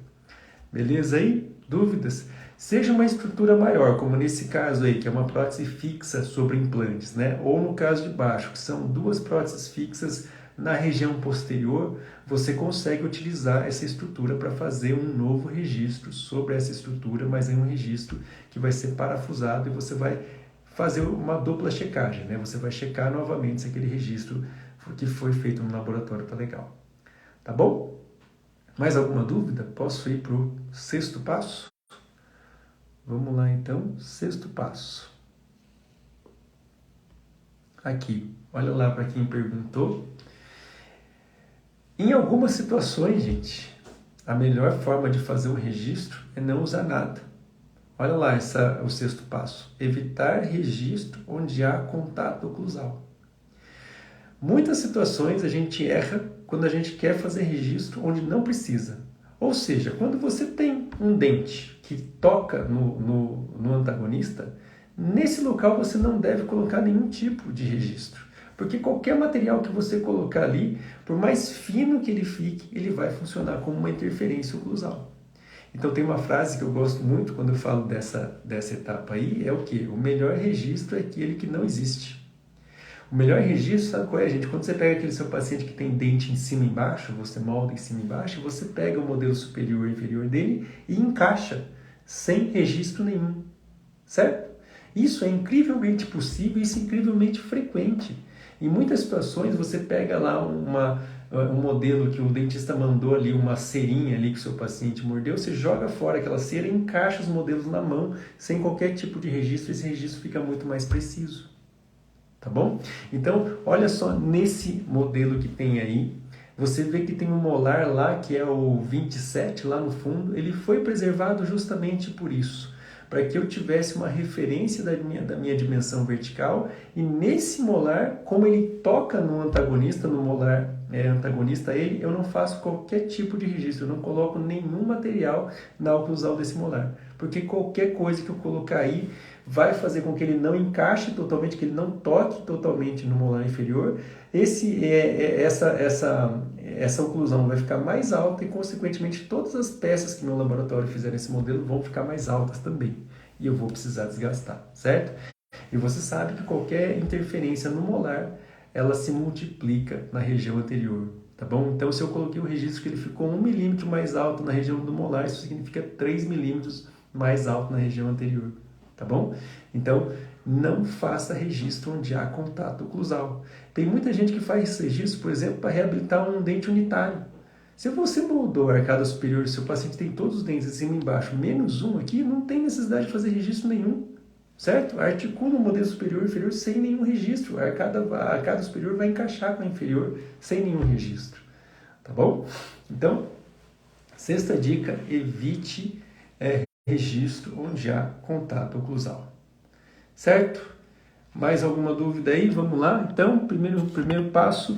Beleza aí? Dúvidas? Seja uma estrutura maior, como nesse caso aí, que é uma prótese fixa sobre implantes, né? Ou no caso de baixo, que são duas próteses fixas na região posterior, você consegue utilizar essa estrutura para fazer um novo registro sobre essa estrutura, mas é um registro que vai ser parafusado e você vai fazer uma dupla checagem, né? Você vai checar novamente se aquele registro que foi feito no laboratório está legal. Tá bom? Mais alguma dúvida? Posso ir para o sexto passo? Vamos lá então, sexto passo. Aqui, olha lá para quem perguntou. Em algumas situações, gente, a melhor forma de fazer um registro é não usar nada. Olha lá o sexto passo. Evitar registro onde há contato oclusal. Muitas situações a gente erra quando a gente quer fazer registro onde não precisa. Ou seja, quando você tem um dente que toca no antagonista, nesse local você não deve colocar nenhum tipo de registro. Porque qualquer material que você colocar ali, por mais fino que ele fique, ele vai funcionar como uma interferência oclusal. Então tem uma frase que eu gosto muito quando eu falo dessa etapa aí, é o quê? O melhor registro é aquele que não existe. O melhor registro, sabe qual é, gente? Quando você pega aquele seu paciente que tem dente em cima e embaixo, você molda em cima e embaixo, você pega o modelo superior e inferior dele e encaixa, sem registro nenhum, certo? Isso é incrivelmente possível, isso é incrivelmente frequente. Em muitas situações você pega lá um modelo que o dentista mandou ali, uma cerinha ali que o seu paciente mordeu, você joga fora aquela cera e encaixa os modelos na mão sem qualquer tipo de registro, esse registro fica muito mais preciso. Tá bom? Então, olha só nesse modelo que tem aí, você vê que tem um molar lá que é o 27 lá no fundo, ele foi preservado justamente por isso, para que eu tivesse uma referência da minha dimensão vertical e nesse molar, como ele toca no antagonista, no molar antagonista a ele, eu não faço qualquer tipo de registro, eu não coloco nenhum material na oclusal desse molar, porque qualquer coisa que eu colocar aí vai fazer com que ele não encaixe totalmente, que ele não toque totalmente no molar inferior, essa oclusão vai ficar mais alta e, consequentemente, todas as peças que meu laboratório fizer nesse modelo vão ficar mais altas também. E eu vou precisar desgastar, certo? E você sabe que qualquer interferência no molar, ela se multiplica na região anterior, tá bom? Então, se eu coloquei o registro que ele ficou 1 milímetro mais alto na região do molar, isso significa 3 milímetros mais alto na região anterior, tá bom? Então, não faça registro onde há contato oclusal. Tem muita gente que faz registro, por exemplo, para reabilitar um dente unitário. Se você moldou a arcada superior, seu paciente tem todos os dentes acima e embaixo, menos um aqui, não tem necessidade de fazer registro nenhum, certo? Articula o modelo superior e inferior sem nenhum registro. A arcada superior vai encaixar com a inferior sem nenhum registro, tá bom? Então, sexta dica, evite registro onde há contato oclusal. Certo? Mais alguma dúvida aí? Vamos lá? Então, primeiro passo,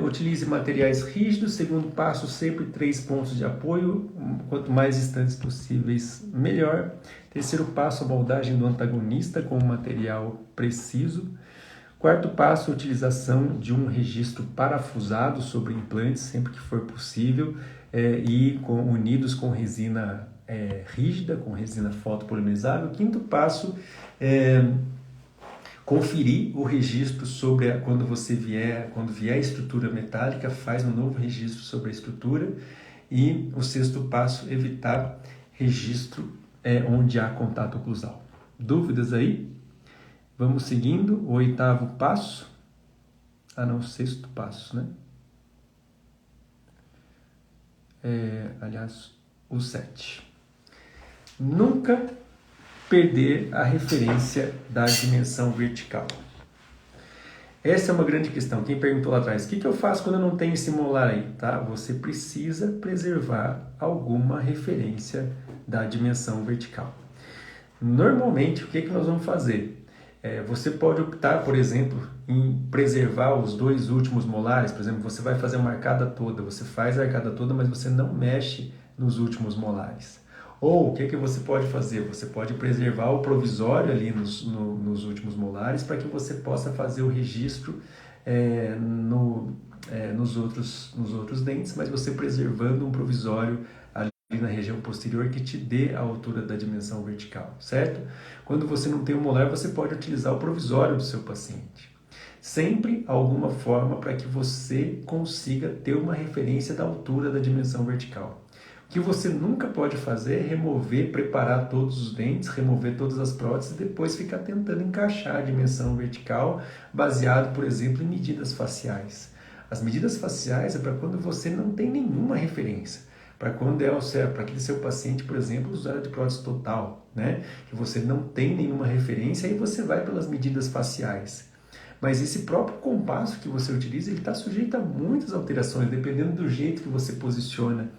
utilize materiais rígidos. Segundo passo, sempre 3 pontos de apoio. Quanto mais distantes possíveis, melhor. Terceiro passo, a moldagem do antagonista com material preciso. Quarto passo, a utilização de um registro parafusado sobre implantes, sempre que for possível, unidos com resina rígida, com resina fotopolimerizável. Quinto passo, conferir o registro sobre quando vier a estrutura metálica, faz um novo registro sobre a estrutura. E o sexto passo, evitar registro onde há contato oclusal. Dúvidas aí? Vamos seguindo. O oitavo passo. O sexto passo, né? Aliás, o 7. Nunca perder a referência da dimensão vertical. Essa é uma grande questão. Quem perguntou lá atrás, o que eu faço quando eu não tenho esse molar aí? Tá? Você precisa preservar alguma referência da dimensão vertical. Normalmente, o que nós vamos fazer? Você pode optar, por exemplo, em preservar os 2 últimos molares. Por exemplo, você vai fazer uma arcada toda, você faz a arcada toda, mas você não mexe nos últimos molares. Ou o que você pode fazer? Você pode preservar o provisório ali nos últimos molares para que você possa fazer o registro nos outros dentes, mas você preservando um provisório ali na região posterior que te dê a altura da dimensão vertical, certo? Quando você não tem o molar, você pode utilizar o provisório do seu paciente. Sempre alguma forma para que você consiga ter uma referência da altura da dimensão vertical. O que você nunca pode fazer é remover, preparar todos os dentes, remover todas as próteses e depois ficar tentando encaixar a dimensão vertical baseado, por exemplo, em medidas faciais. As medidas faciais é para quando você não tem nenhuma referência. Para quando para aquele seu paciente, por exemplo, usuário de prótese total, né? Que você não tem nenhuma referência, aí você vai pelas medidas faciais. Mas esse próprio compasso que você utiliza, ele está sujeito a muitas alterações, dependendo do jeito que você posiciona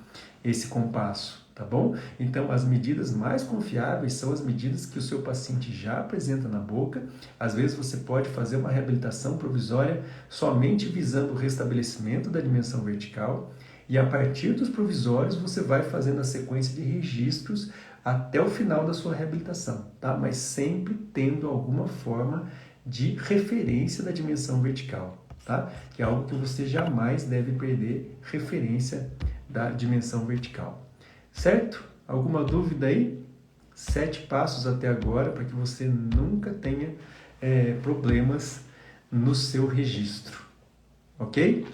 esse compasso, tá bom? Então, as medidas mais confiáveis são as medidas que o seu paciente já apresenta na boca. Às vezes, você pode fazer uma reabilitação provisória somente visando o restabelecimento da dimensão vertical e, a partir dos provisórios, você vai fazendo a sequência de registros até o final da sua reabilitação, tá? Mas sempre tendo alguma forma de referência da dimensão vertical, tá? Que é algo que você jamais deve perder referência da dimensão vertical, certo? Alguma dúvida aí? 7 passos até agora para que você nunca tenha problemas no seu registro, ok?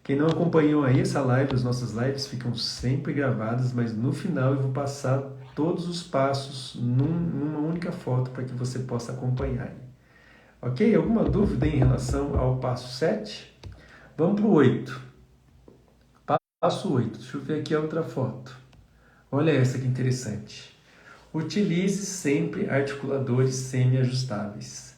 Quem não acompanhou aí essa live, as nossas lives ficam sempre gravadas, mas no final eu vou passar todos os passos numa única foto para que você possa acompanhar. Ok? Alguma dúvida em relação ao passo 7? Vamos para o 8. Passo 8. Deixa eu ver aqui a outra foto. Olha essa que interessante. Utilize sempre articuladores semi-ajustáveis.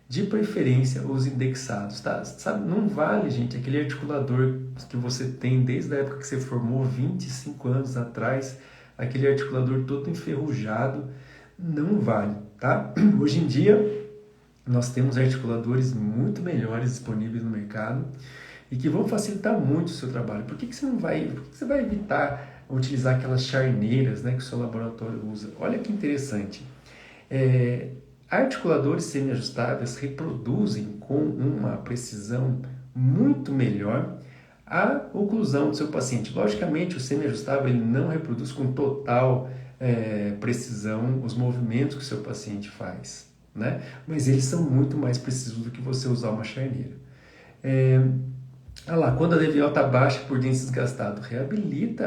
De preferência, os indexados. Tá? Sabe, não vale, gente, aquele articulador que você tem desde a época que você formou, 25 anos atrás, aquele articulador todo enferrujado, não vale, tá? Hoje em dia, nós temos articuladores muito melhores disponíveis no mercado e que vão facilitar muito o seu trabalho. Por que você não vai, por que você vai evitar utilizar aquelas charneiras, né, que o seu laboratório usa? Olha que interessante. Articuladores semi-ajustáveis reproduzem com uma precisão muito melhor a oclusão do seu paciente. Logicamente, o semi-ajustável ele não reproduz com total precisão os movimentos que o seu paciente faz, né? Mas eles são muito mais precisos do que você usar uma charneira. Quando a DVO está baixa por dente desgastado, reabilita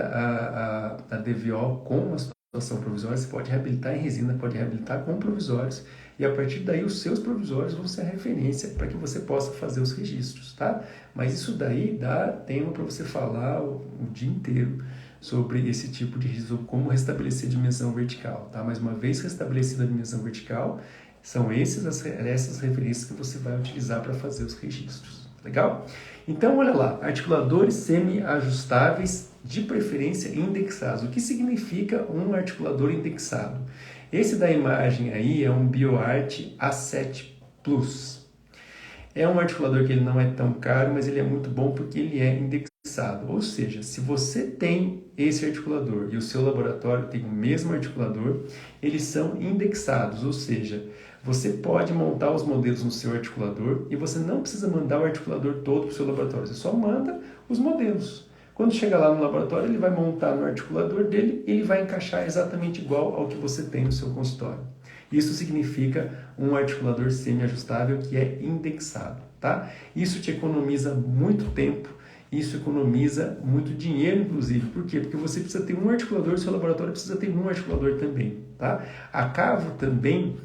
a DVO com uma situação provisória. Você pode reabilitar em resina, pode reabilitar com provisórios, e a partir daí os seus provisórios vão ser a referência para que você possa fazer os registros, tá? Mas isso daí dá tema para você falar o dia inteiro sobre esse tipo de registro, como restabelecer a dimensão vertical, tá? Mas uma vez restabelecida a dimensão vertical, são essas referências que você vai utilizar para fazer os registros, legal? Então, olha lá, articuladores semi-ajustáveis, de preferência indexados. O que significa um articulador indexado? Esse da imagem aí é um BioArt A7 Plus. É um articulador que ele não é tão caro, mas ele é muito bom porque ele é indexado. Ou seja, se você tem esse articulador e o seu laboratório tem o mesmo articulador, eles são indexados, ou seja, você pode montar os modelos no seu articulador e você não precisa mandar o articulador todo para o seu laboratório, você só manda os modelos. Quando chegar lá no laboratório, ele vai montar no articulador dele e ele vai encaixar exatamente igual ao que você tem no seu consultório. Isso significa um articulador semi-ajustável que é indexado, tá? Isso te economiza muito tempo, isso economiza muito dinheiro, inclusive. Por quê? Porque você precisa ter um articulador, o seu laboratório precisa ter um articulador também, tá? A Cavo também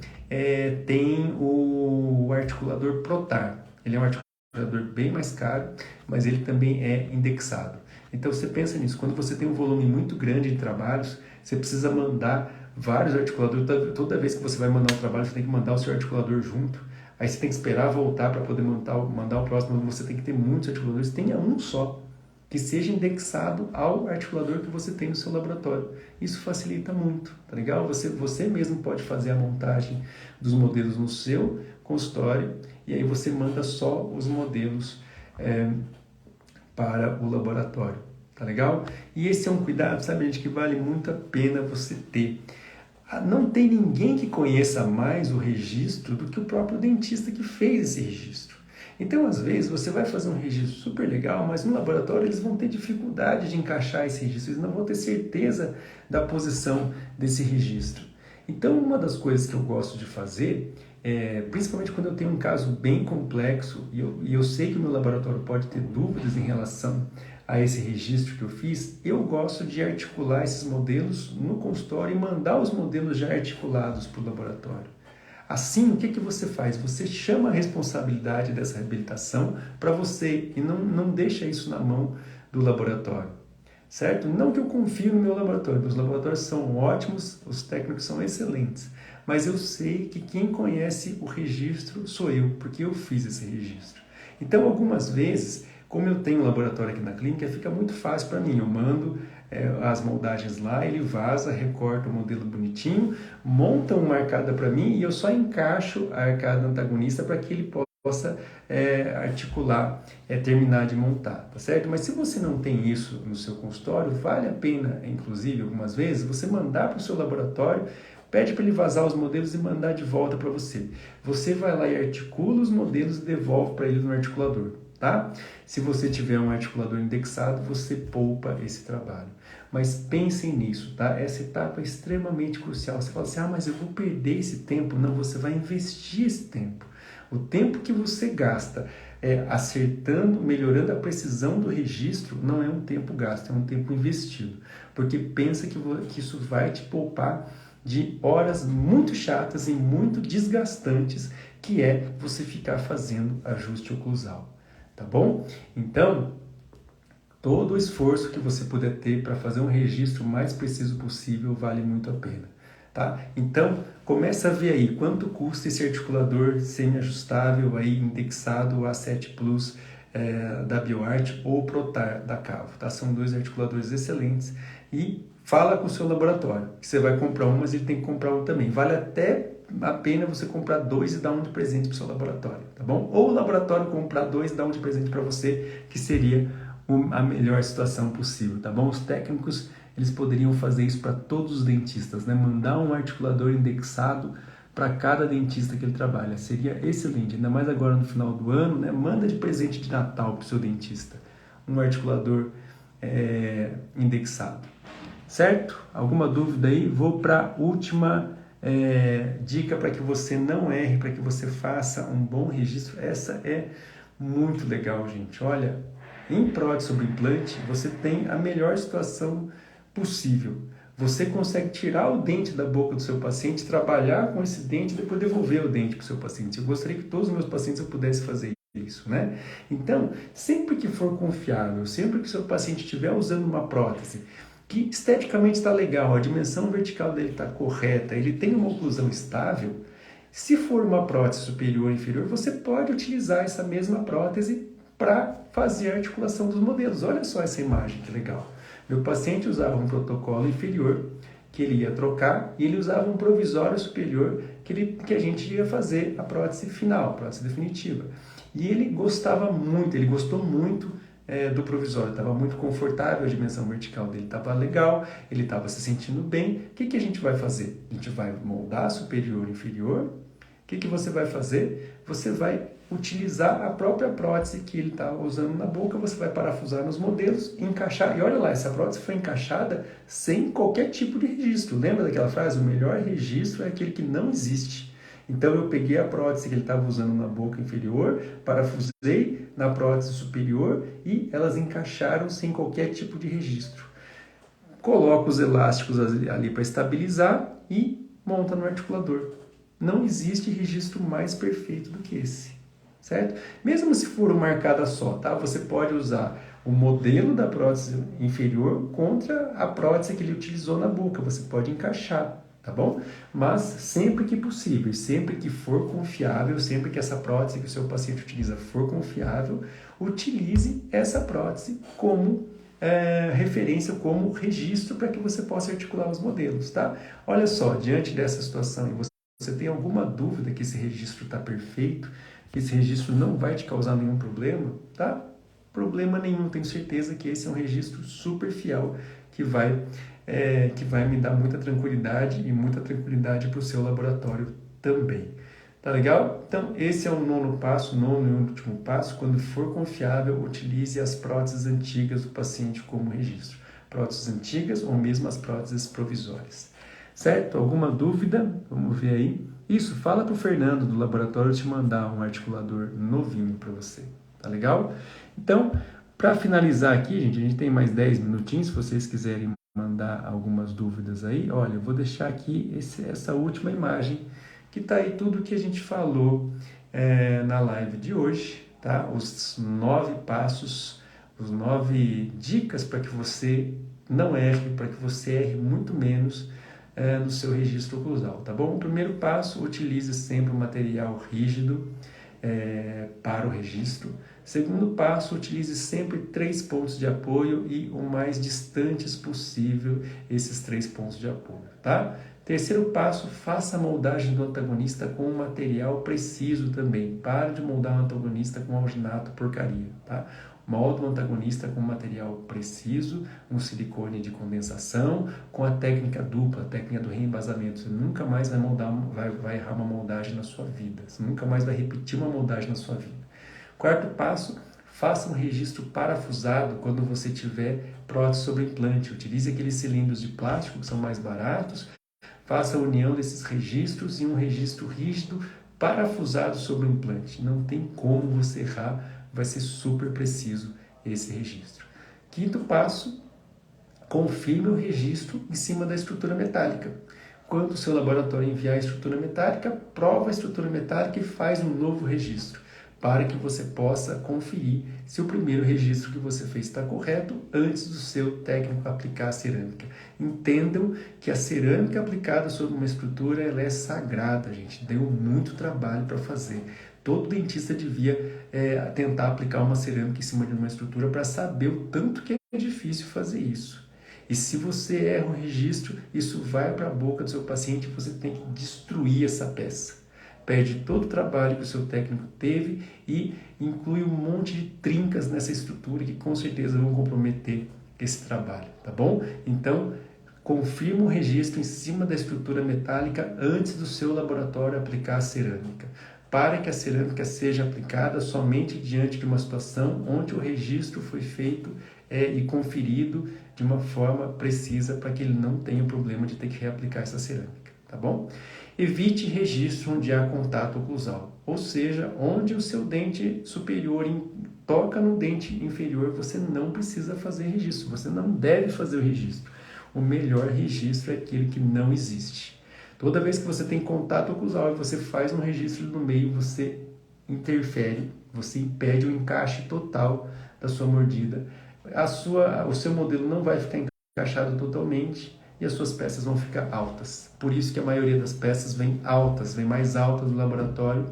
tem o articulador Protar. Ele é um articulador bem mais caro, mas ele também é indexado. Então você pensa nisso, quando você tem um volume muito grande de trabalhos, você precisa mandar vários articuladores. Toda vez que você vai mandar um trabalho, você tem que mandar o seu articulador junto. Aí você tem que esperar voltar para poder mandar o próximo. Você tem que ter muitos articuladores. Tenha um só, que seja indexado ao articulador que você tem no seu laboratório. Isso facilita muito, tá legal? Você mesmo pode fazer a montagem dos modelos no seu consultório e aí você manda só os modelos para o laboratório, tá legal? E esse é um cuidado, sabe, gente, que vale muito a pena você ter. Não tem ninguém que conheça mais o registro do que o próprio dentista que fez esse registro. Então, às vezes, você vai fazer um registro super legal, mas no laboratório eles vão ter dificuldade de encaixar esse registro, eles não vão ter certeza da posição desse registro. Então, uma das coisas que eu gosto de fazer, principalmente quando eu tenho um caso bem complexo e eu sei que o meu laboratório pode ter dúvidas em relação a esse registro que eu fiz, eu gosto de articular esses modelos no consultório e mandar os modelos já articulados para o laboratório. Assim, o que você faz? Você chama a responsabilidade dessa reabilitação para você e não deixa isso na mão do laboratório, certo? Não que eu confio no meu laboratório, meus laboratórios são ótimos, os técnicos são excelentes, mas eu sei que quem conhece o registro sou eu, porque eu fiz esse registro. Então, algumas vezes, como eu tenho um laboratório aqui na clínica, fica muito fácil para mim. Eu mando as moldagens lá, ele vaza, recorta o modelo bonitinho, monta uma arcada para mim e eu só encaixo a arcada antagonista para que ele possa articular, terminar de montar, tá certo? Mas se você não tem isso no seu consultório, vale a pena, inclusive, algumas vezes, você mandar para o seu laboratório, pede para ele vazar os modelos e mandar de volta para você. Você vai lá e articula os modelos e devolve para ele no articulador. Tá? Se você tiver um articulador indexado, você poupa esse trabalho. Mas pensem nisso, tá? Essa etapa é extremamente crucial. Você fala assim, mas eu vou perder esse tempo. Não, você vai investir esse tempo. O tempo que você gasta acertando, melhorando a precisão do registro, não é um tempo gasto, é um tempo investido. Porque pensa que isso vai te poupar de horas muito chatas e muito desgastantes, que é você ficar fazendo ajuste oclusal. Tá bom? Então, todo o esforço que você puder ter para fazer um registro mais preciso possível vale muito a pena. Tá? Então, começa a ver aí quanto custa esse articulador semi-ajustável aí, indexado A7 Plus da BioArt ou Protar da Cavo. Tá? São dois articuladores excelentes e fala com o seu laboratório, que você vai comprar um, mas ele tem que comprar um também. Vale até a pena você comprar dois e dar um de presente para o seu laboratório, tá bom? Ou o laboratório comprar dois e dar um de presente para você, que seria a melhor situação possível, tá bom? Os técnicos, eles poderiam fazer isso para todos os dentistas, né? Mandar um articulador indexado para cada dentista que ele trabalha. Seria excelente, ainda mais agora no final do ano, né? Manda de presente de Natal para o seu dentista um articulador indexado. Certo? Alguma dúvida aí? Vou para a última dica para que você não erre, para que você faça um bom registro. Essa é muito legal, gente. Olha, em prótese sobre implante, você tem a melhor situação possível. Você consegue tirar o dente da boca do seu paciente, trabalhar com esse dente e depois devolver o dente para o seu paciente. Eu gostaria que todos os meus pacientes eu pudesse fazer isso, né? Então, sempre que for confiável, sempre que o seu paciente estiver usando uma prótese que esteticamente está legal, a dimensão vertical dele está correta, ele tem uma oclusão estável, se for uma prótese superior ou inferior, você pode utilizar essa mesma prótese para fazer a articulação dos modelos. Olha só essa imagem, que legal. Meu paciente usava um protocolo inferior, que ele ia trocar, e ele usava um provisório superior, que a gente ia fazer a prótese final, a prótese definitiva. E ele gostava muito, ele gostou muito do provisório, estava muito confortável, a dimensão vertical dele estava legal, ele estava se sentindo bem. O que a gente vai fazer? A gente vai moldar superior e inferior. O que você vai fazer? Você vai utilizar a própria prótese que ele está usando na boca, você vai parafusar nos modelos, encaixar, e olha lá, essa prótese foi encaixada sem qualquer tipo de registro. Lembra daquela frase? O melhor registro é aquele que não existe. Então eu peguei a prótese que ele estava usando na boca inferior, parafusei na prótese superior e elas encaixaram sem qualquer tipo de registro. Coloco os elásticos ali para estabilizar e monta no articulador. Não existe registro mais perfeito do que esse, certo? Mesmo se for uma arcada só, tá? Você pode usar o modelo da prótese inferior contra a prótese que ele utilizou na boca. Você pode encaixar, tá bom? Mas sempre que possível, sempre que for confiável, sempre que essa prótese que o seu paciente utiliza for confiável, utilize essa prótese como referência, como registro para que você possa articular os modelos, tá? Olha só, diante dessa situação, você tem alguma dúvida que esse registro está perfeito, que esse registro não vai te causar nenhum problema, tá? Problema nenhum, tenho certeza que esse é um registro super fiel que vai me dar muita tranquilidade e muita tranquilidade para o seu laboratório também. Tá legal? Então, esse é o nono passo, nono e último passo. Quando for confiável, utilize as próteses antigas do paciente como registro. Próteses antigas ou mesmo as próteses provisórias. Certo? Alguma dúvida? Vamos ver aí. Isso, fala para o Fernando do laboratório te mandar um articulador novinho para você. Tá legal? Então, para finalizar aqui, gente, a gente tem mais 10 minutinhos, se vocês quiserem mandar algumas dúvidas aí. Olha, eu vou deixar aqui essa última imagem, que está aí tudo que a gente falou na live de hoje, tá? Os 9 passos, os 9 dicas para que você não erre, para que você erre muito menos no seu registro oclusal, tá bom? O primeiro passo, utilize sempre um material rígido para o registro. Segundo passo, utilize sempre 3 pontos de apoio e o mais distantes possível esses 3 pontos de apoio, tá? Terceiro passo, faça a moldagem do antagonista com um material preciso também. Pare de moldar um antagonista com alginato porcaria, tá? Molda um antagonista com material preciso, um silicone de condensação, com a técnica dupla, a técnica do reembasamento. Você nunca mais vai errar uma moldagem na sua vida. Você nunca mais vai repetir uma moldagem na sua vida. Quarto passo, faça um registro parafusado quando você tiver prótese sobre implante. Utilize aqueles cilindros de plástico que são mais baratos. Faça a união desses registros em um registro rígido parafusado sobre o implante. Não tem como você errar, vai ser super preciso esse registro. Quinto passo, confirme o registro em cima da estrutura metálica. Quando o seu laboratório enviar a estrutura metálica, prova a estrutura metálica e faz um novo registro, para que você possa conferir se o primeiro registro que você fez está correto antes do seu técnico aplicar a cerâmica. Entendam que a cerâmica aplicada sobre uma estrutura ela é sagrada, gente. Deu muito trabalho para fazer. Todo dentista devia tentar aplicar uma cerâmica em cima de uma estrutura para saber o tanto que é difícil fazer isso. E se você erra o registro, isso vai para a boca do seu paciente e você tem que destruir essa peça. Perde todo o trabalho que o seu técnico teve e inclui um monte de trincas nessa estrutura que com certeza vão comprometer esse trabalho, tá bom? Então, confirma o registro em cima da estrutura metálica antes do seu laboratório aplicar a cerâmica, para que a cerâmica seja aplicada somente diante de uma situação onde o registro foi feito e conferido de uma forma precisa para que ele não tenha o problema de ter que reaplicar essa cerâmica, tá bom? Evite registro onde há contato oclusal, ou seja, onde o seu dente superior toca no dente inferior, você não precisa fazer registro, você não deve fazer o registro. O melhor registro é aquele que não existe. Toda vez que você tem contato oclusal e você faz um registro no meio, você interfere, você impede o encaixe total da sua mordida. O seu modelo não vai ficar encaixado totalmente e as suas peças vão ficar altas. Por isso que a maioria das peças vem mais altas do laboratório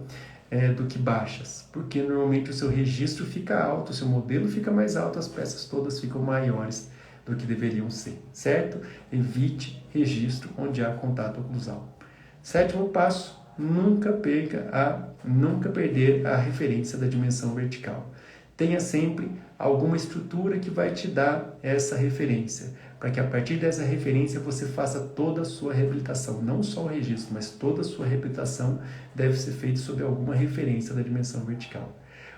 do que baixas. Porque normalmente o seu registro fica alto, o seu modelo fica mais alto, as peças todas ficam maiores do que deveriam ser, certo? Evite registro onde há contato oclusal. Sétimo passo, nunca perder a referência da dimensão vertical. Tenha sempre alguma estrutura que vai te dar essa referência, para que a partir dessa referência você faça toda a sua reabilitação, não só o registro, mas toda a sua reabilitação deve ser feita sob alguma referência da dimensão vertical.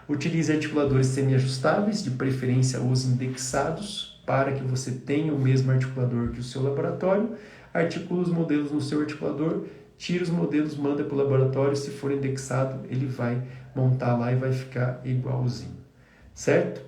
Utilize articuladores semi-ajustáveis, de preferência os indexados, para que você tenha o mesmo articulador que o seu laboratório. Articula os modelos no seu articulador, tira os modelos, manda para o laboratório, se for indexado, ele vai montar lá e vai ficar igualzinho, certo?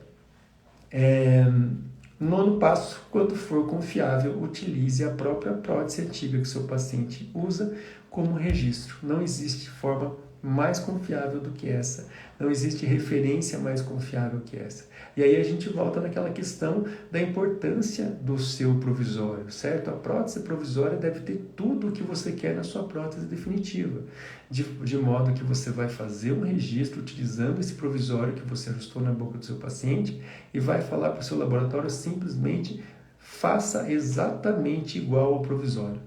Nono passo, quando for confiável, utilize a própria prótese antiga que o seu paciente usa como registro. Não existe forma mais confiável do que essa, não existe referência mais confiável que essa. E aí a gente volta naquela questão da importância do seu provisório, certo? A prótese provisória deve ter tudo o que você quer na sua prótese definitiva, de modo que você vai fazer um registro utilizando esse provisório que você ajustou na boca do seu paciente e vai falar para o seu laboratório simplesmente faça exatamente igual ao provisório.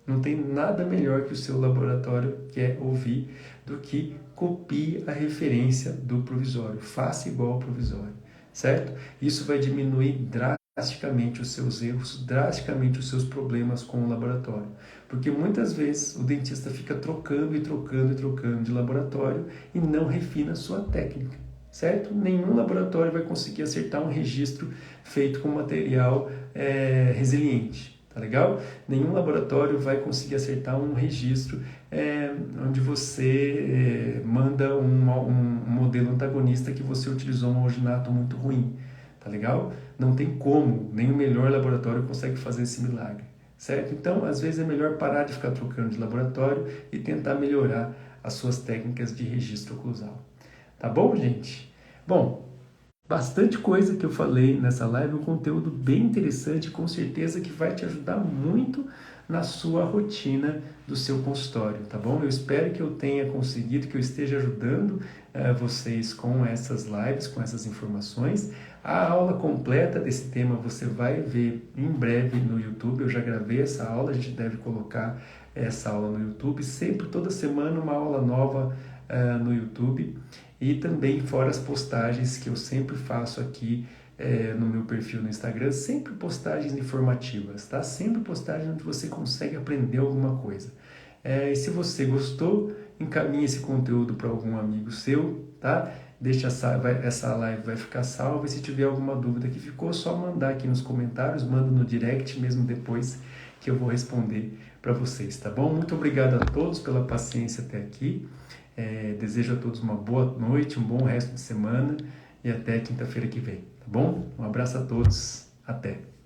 Não tem nada melhor que o seu laboratório quer ouvir do que copie a referência do provisório, faça igual ao provisório, certo? Isso vai diminuir drasticamente os seus erros, drasticamente os seus problemas com o laboratório. Porque muitas vezes o dentista fica trocando e trocando e trocando de laboratório e não refina a sua técnica, certo? Nenhum laboratório vai conseguir acertar um registro feito com material resiliente, tá legal? Nenhum laboratório vai conseguir acertar um registro onde você manda um modelo antagonista que você utilizou um alginato muito ruim, tá legal? Não tem como, nem o melhor laboratório consegue fazer esse milagre, certo? Então, às vezes é melhor parar de ficar trocando de laboratório e tentar melhorar as suas técnicas de registro oclusal. Tá bom, gente? Bom, bastante coisa que eu falei nessa live, um conteúdo bem interessante, com certeza que vai te ajudar muito na sua rotina do seu consultório, tá bom? Eu espero que eu tenha conseguido, que eu esteja ajudando vocês com essas lives, com essas informações. A aula completa desse tema você vai ver em breve no YouTube. Eu já gravei essa aula, a gente deve colocar essa aula no YouTube. Sempre, toda semana, uma aula nova no YouTube. E também fora as postagens que eu sempre faço aqui no meu perfil no Instagram, sempre postagens informativas, tá? Sempre postagens onde você consegue aprender alguma coisa. E se você gostou, encaminhe esse conteúdo para algum amigo seu, tá? Deixa essa live vai ficar salva, e se tiver alguma dúvida que ficou, só mandar aqui nos comentários, manda no direct mesmo depois que eu vou responder para vocês, tá bom? Muito obrigado a todos pela paciência até aqui. Desejo a todos uma boa noite, um bom resto de semana e até quinta-feira que vem, tá bom? Um abraço a todos, até!